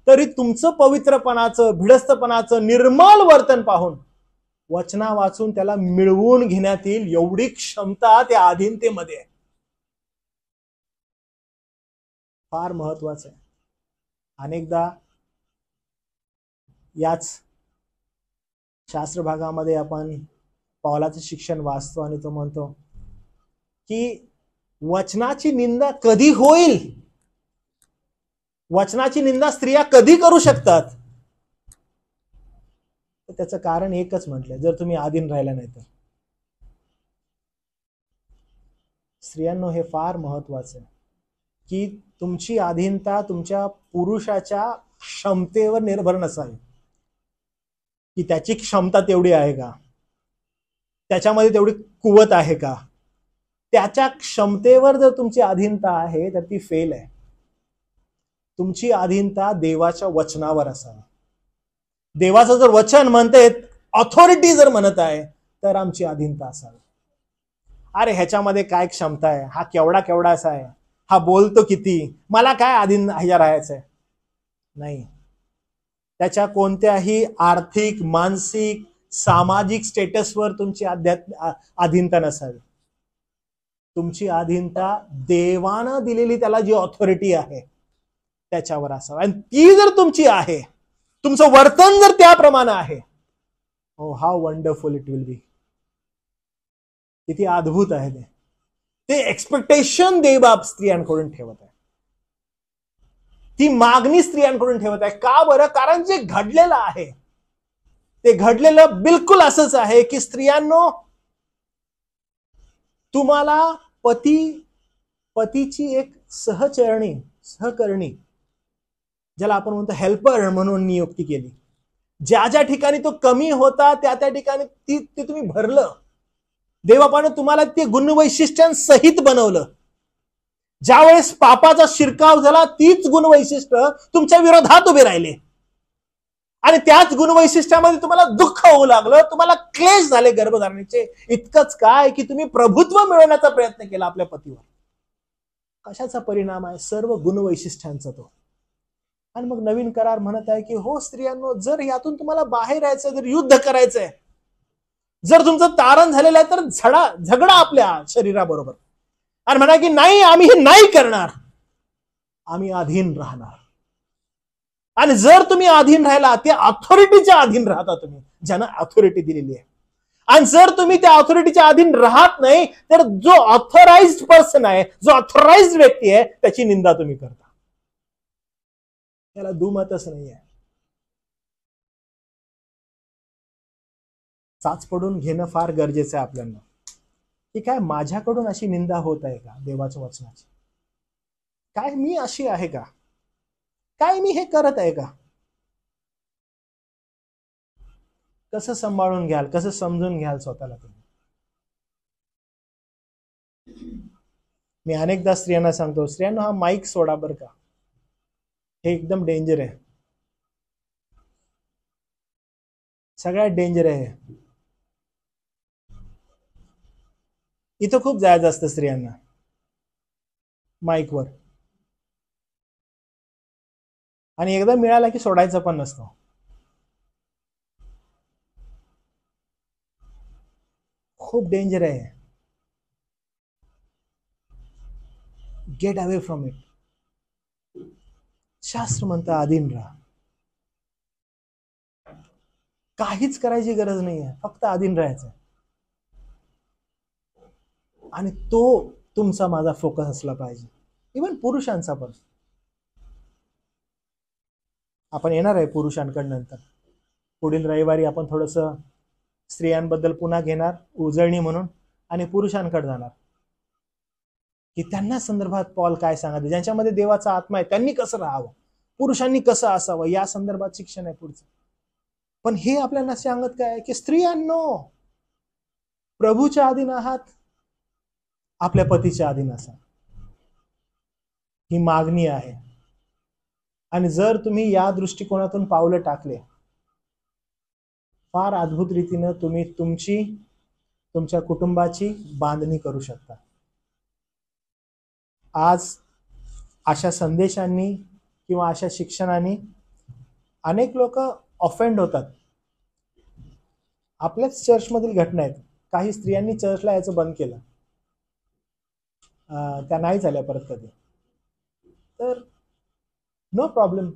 तरी तुमचं पवित्रपणाचं, भिडस्तपणाचं निर्मल वर्तन पाहून वचना वाचून त्याला मिळवून घेण्यात येईल एवढी क्षमता त्या अधीनतेमध्ये आहे. फार महत्वाचं आहे. अनेकदा याच शास्त्र भागामध्ये आपण पौलाचं शिक्षण वाचतो आणि तो म्हणतो की वचनाची निंदा कधी होईल, वचनाची निंदा स्त्रिया कधी करू शकतात. त्याचं कारण एकच म्हटलंय, जर तुम्ही अधीन राहिला नाही तर. स्त्रियांनो, हे फार महत्वाचं आहे की तुमची अधीनता तुमच्या पुरुषाच्या क्षमतेवर निर्भर नसावी, की त्याची क्षमता तेवढी आहे का, त्याच्यामध्ये तेवढी कुवत आहे का. त्याच्या क्षमतेवर जर तुमची अधीनता आहे तर ती फेल आहे. तुमची अधीनता देवाच्या वचनावर असावी. देवाचं जर वचन म्हणते, ऑथॉरिटी जर म्हणत आहे, तर आमची अधीनता असावी. अरे ह्याच्यामध्ये काय क्षमता आहे, हा केवढा केवढा असा आहे, हा बोलतो किती, मला काय अधीन ह्याच्या राहायचंय. नाही, त्याच्या कोणत्याही आर्थिक, मानसिक, सामाजिक स्टेटसवर तुमची अधीनता नसावी. तुमची अधीनता देवानं दिलेली त्याला जी ऑथॉरिटी आहे त्याच्यावर असावी. आणि ती जर तुमची आहे, तुमचं वर्तन जर त्याप्रमाणे आहे, oh how wonderful it will be. किती अद्भुत आहे ते एक्सपेक्टेशन देवबाप स्त्रियांकडून ठेवत आहे. ती मागणी स्त्रियांकडून ठेवत आहे. का बरं? कारण जे घडलेलं आहे ते घडलेलं बिलकुल असंच आहे की स्त्रियांनो, तुम्हाला पतीची एक सहकर्णी, ज्याला आपण म्हणतो हेल्पर म्हणून नियुक्ती केली. ज्या ज्या ठिकाणी तो कमी होता त्या त्या ठिकाणी ते तुम्ही भरलं. देवापानं तुम्हाला ते गुणवैशिष्ट्यांसहित बनवलं. ज्यावेळेस पापाचा शिरकाव झाला, तीच गुणवैशिष्ट्य तुमच्या विरोधात उभे राहिले आणि त्याच गुणवैशिष्ट्यामध्ये तुम्हाला दुःख होऊ लागलं, तुम्हाला क्लेश झाले गर्भधारणेचे. इतकंच काय की तुम्ही प्रभुत्व मिळवण्याचा प्रयत्न केला आपल्या पतीवर. कशाचा परिणाम आहे? सर्व गुणवैशिष्ट्यांचा तो. आणि मग नवीन करार म्हणत आहे की हो स्त्रियांनो, जर यातून तुम्हाला बाहेर यायचंय, जर युद्ध करायचंय, जर तुमचं तारण झालेलं आहे, तर झगडा आपल्या शरीराबरोबर आणि म्हणा की नाही, आम्ही हे नाही करणार, आम्ही अधीन राहणार. आणि जर तुम्ही अधीन राहिला, त्या ऑथॉरिटीच्या अधीन राहता तुम्ही, ज्यांना ऑथॉरिटी दिलेली आहे. आणि जर तुम्ही त्या ऑथॉरिटीच्या अधीन राहत नाही, तर जो ऑथराइज्ड पर्सन आहे, जो ऑथराइज्ड व्यक्ती आहे, त्याची निंदा तुम्ही करता. त्याला दुमतच नाही आहे. चाच पडून घेणं फार गरजेचं आहे आपल्याला, की काय माझ्याकडून अशी निंदा होत आहे का देवाच्या वचनाची? काय मी अशी आहे का? काय मी हे करत आहे का? कसं सांभाळून घ्याल, कसं समजून घ्याल स्वतःला तुम्ही? मी अनेकदा स्त्रियांना सांगतो, स्त्रियांना हा माईक सोडा बरं का, हे एकदम डेंजर आहे, सगळ्यात डेंजर आहे. इथं खूप जायचं असतं स्त्रियांना माईकवर, आणि एकदा मिळाला की सोडायचं पण नसतं. खूप डेंजर आहे. Get away from it. शास्त्र म्हणतं अधीन राहा. काहीच करायची गरज नाहीये, फक्त अधीन राहायचं. आणि तो तुमचा माझा फोकस असला पाहिजे, इव्हन पुरुषांचा पण. आपण येणार आहे पुरुषांकडे नंतर. पुढील रविवारी आपण थोडंसं स्त्रियांबद्दल पुन्हा घेणार उजळणी म्हणून, आणि पुरुषांकडे जाणार की त्यांना संदर्भात पॉल काय सांगत, ज्यांच्यामध्ये देवाचा आत्मा आहे त्यांनी कसं राहावं, पुरुषांनी कसं असावं, या संदर्भात शिक्षण आहे पुढचं. पण हे आपल्याला सांगत काय की स्त्रियांनो, प्रभूच्या अधीन आहात, आपल्या पतीच्या अधीन असा, ही मागणी आहे. आणि जर तुम्ही या दृष्टिकोनातून पावलं टाकले, फार अद्भुत रीतीनं तुम्ही तुमच्या कुटुंबाची बांधणी करू शकता. आज अशा संदेशांनी किंवा अशा शिक्षणांनी अनेक लोक ऑफेंड होतात. आपल्याच चर्चमधील घटना आहेत. काही स्त्रियांनी चर्चला यायचं बंद केलं, त्या नाही झाल्या परत कधी. तर नो प्रॉब्लेम.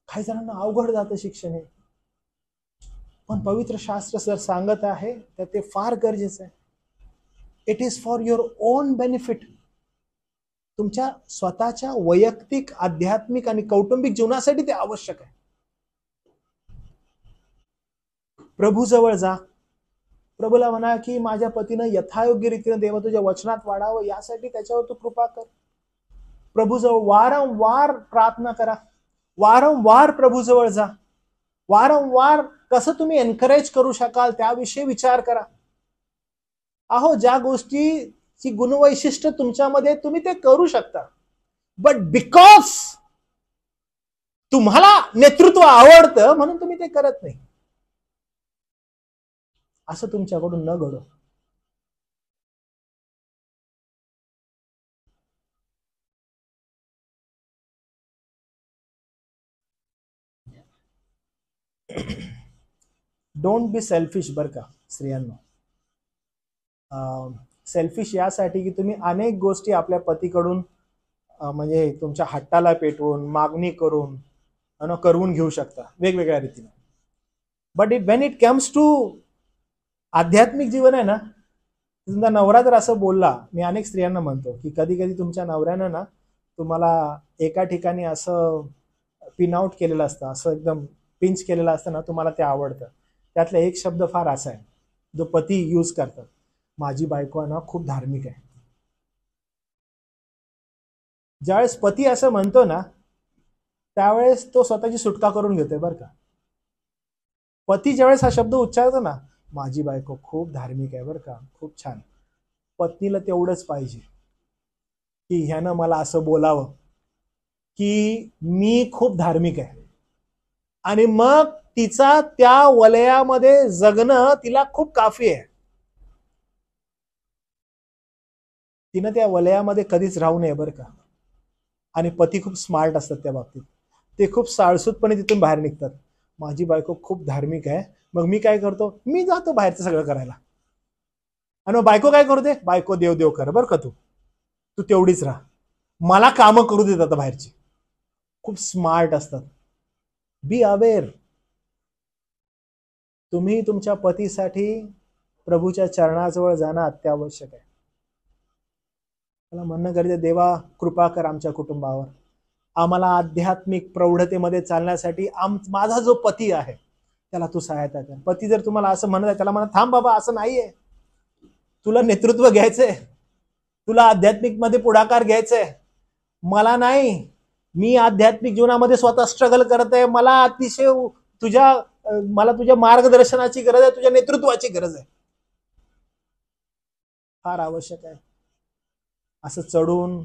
काही जणांना अवघड जातं शिक्षण हे, पण पवित्र शास्त्र जर सांगत आहे तर ते फार गरजेचं आहे. It is for your on benefit. तुमच्या स्वतःच्या वैयक्तिक, आध्यात्मिक आणि कौटुंबिक जीवनासाठी ते आवश्यक आहे. प्रभूजवळ जा. प्रभूला म्हणा की माझ्या पतीनं यथायोग्य रीतीने देवा तुझ्या वचनात वाढावं, यासाठी त्याच्यावर तू कृपा कर. प्रभूजवळ वारंवार प्रार्थना करा, वारंवार प्रभूजवळ जा, वारंवार कसं तुम्ही एनकरेज करू शकाल त्याविषयी विचार करा. अहो, ज्या गोष्टीची गुणवैशिष्ट्य तुमच्यामध्ये, तुम्ही ते करू शकता, बट बिकॉज तुम्हाला नेतृत्व आवडतं म्हणून तुम्ही ते करत नाही, असं तुमच्याकडून न घडो. Don't be selfish. बरं का स्त्रियांनो, सेल्फिश यासाठी की तुम्ही अनेक गोष्टी आपल्या पतीकडून म्हणजे तुमच्या हट्टाला पेटवून, मागणी करून घेऊ शकता वेगवेगळ्या रीतीने. But when it comes to आध्यात्मिक जीवन आहे ना, तुमचा नवरा जर असं बोलला, मी अनेक स्त्रियांना म्हणतो की कधी कधी तुमच्या नवऱ्यानं ना तुम्हाला एका ठिकाणी असं पिन आउट केलेलं असतं, असं एकदम पिंच केलेलं असतं ना, तुम्हाला ते आवडतं. त्यातला एक शब्द फार असा आहे जो पती यूज करतात, माझी बायको ना खूप धार्मिक आहे. ज्यावेळेस पती असं म्हणतो ना, त्यावेळेस तो स्वतःची सुटका करून घेतोय. बरं का, पती ज्यावेळेस हा शब्द उच्चारतो ना, माझी बायको खूप धार्मिक आहे बरं का, खूप छान, पत्नीला तेवढंच पाहिजे की ह्यानं मला असं बोलावं की मी खूप धार्मिक आहे, आणि मग तिचा त्या वलयामध्ये जगणं तिला खूप काफी आहे. तिनं त्या वलयामध्ये कधीच राहू नये बरं का. आणि पती खूप स्मार्ट असतात त्या बाबतीत, ते खूप साळसूतपणे तिथून बाहेर निघतात. माझी बायको खूप धार्मिक आहे, मग मी काय करतो, मी जातो बाहेरचं सगळं करायला. आणि मग बायको काय करते, बायको देव कर बरं का, तू तेवढीच राहा, मला कामं करू देतात बाहेरची. खूप स्मार्ट असतात. Be aware. तुम्ही तुमच्या पतीसाठी प्रभूच्या चरणाजवळ जाणं अत्यावश्यक आहे. मला म्हणणं गरजेचं, देवा कृपा कर आमच्या कुटुंबावर, आम्हाला आध्यात्मिक प्रौढतेमध्ये चालण्यासाठी माझा जो पती आहे त्याला तू सहायता कर. पती जर तुम्हाला असं म्हणत आहे, त्याला म्हणा थांब बाबा, असं नाहीये, तुला नेतृत्व घ्यायचंय, तुला आध्यात्मिक मध्ये पुढाकार घ्यायचंय, मला नाही, मी आध्यात्मिक जीवनामध्ये स्वतः स्ट्रगल करत आहे, मला अतिशय मला तुझ्या मार्गदर्शनाची गरज आहे, तुझ्या नेतृत्वाची गरज आहे, फार आवश्यक आहे. असं चढून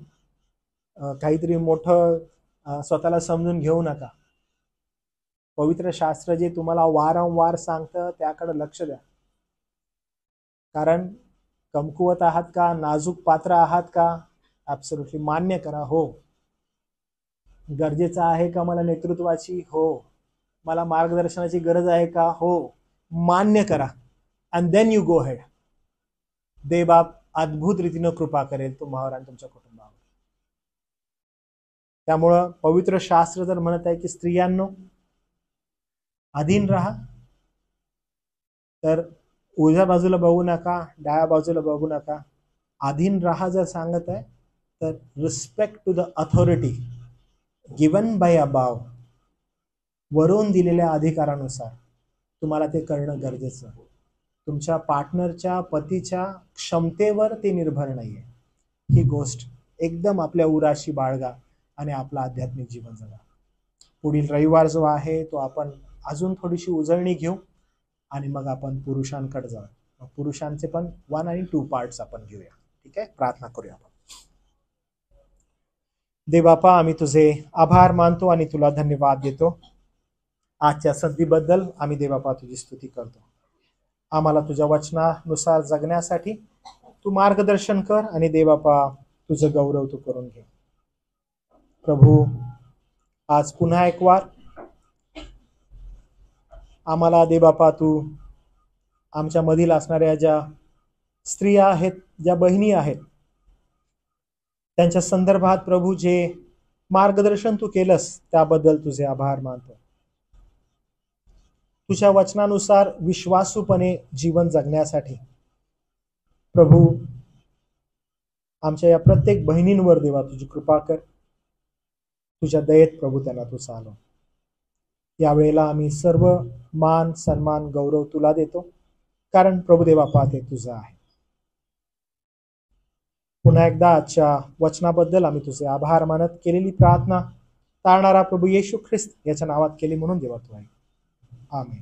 काहीतरी मोठं स्वतःला समजून घेऊ नका. पवित्र शास्त्र जे तुम्हाला वारंवार सांगतं त्याकडे लक्ष द्या. कारण कमकुवत आहात का, नाजूक पात्र आहात का, ऍब्सोल्युटली मान्य करा. हो, गरजेचं आहे का मला नेतृत्वाची, हो, मला मार्गदर्शनाची गरज आहे का, हो, मान्य करा. And then you go head. देवबाप अद्भुत रीतीनं कृपा करेल तुम्हावर आणि तुमच्या कुटुंबावर. त्यामुळं पवित्र शास्त्र जर म्हणत आहे की स्त्रियांनो अधीन राहा, तर उजव्या बाजूला बघू नका, डाव्या बाजूला बघू नका, अधीन राहा जर सांगत आहे तर respect to the authority given by above, वरून दिलेल्या अधिकारानुसार तुम्हाला ते करणं गरजेचं. तुमच्या पार्टनरच्या, पतीच्या क्षमतेवर ते निर्भर नाहीये. ही गोष्ट एकदम आपल्या उराशी बाळगा आणि आपलं आध्यात्मिक जीवन जगा. पुढील रविवार जो आहे तो आपण अजून थोडीशी उजळणी घेऊ आणि मग आपण पुरुषांकडे जाऊ. पुरुषांचे पण 1 आणि 2 पार्ट्स आपण घेऊया. ठीक आहे, प्रार्थना करूया आपण. देव बापा, आम्ही तुझे आभार मानतो आणि तुला धन्यवाद देतो आजच्या संधीबद्दल. आम्ही देव बापा तुझी स्तुती करतो. आम्हाला तुझ्या वचनानुसार जगण्यासाठी तू मार्गदर्शन कर आणि देव बापा तुझं गौरव तू करून घे. प्रभू, आज पुन्हा एक वार आम्हाला देव बापा तू आमच्या मधील असणाऱ्या ज्या स्त्रिया आहेत, ज्या बहिणी आहेत, त्यांच्या संदर्भात प्रभू जे मार्गदर्शन तू केलंस त्याबद्दल तुझे आभार मानतो. तुझ्या वचनानुसार विश्वासूपणे जीवन जगण्यासाठी प्रभू आमच्या या प्रत्येक बहिणींवर देवा तुझी कृपा कर. तुझ्या दयेत प्रभू त्यांना तू चालव. यावेळेला आम्ही सर्व मान सन्मान गौरव तुला देतो, कारण प्रभू देवा पाहते तुझा आहे. पुन्हा एकदा आजच्या वचनाबद्दल आम्ही तुझे आभार मानत केलेली प्रार्थना तारणारा प्रभू येशू ख्रिस्त याच्या नावात केली म्हणून देवा तू आहे. आमेन.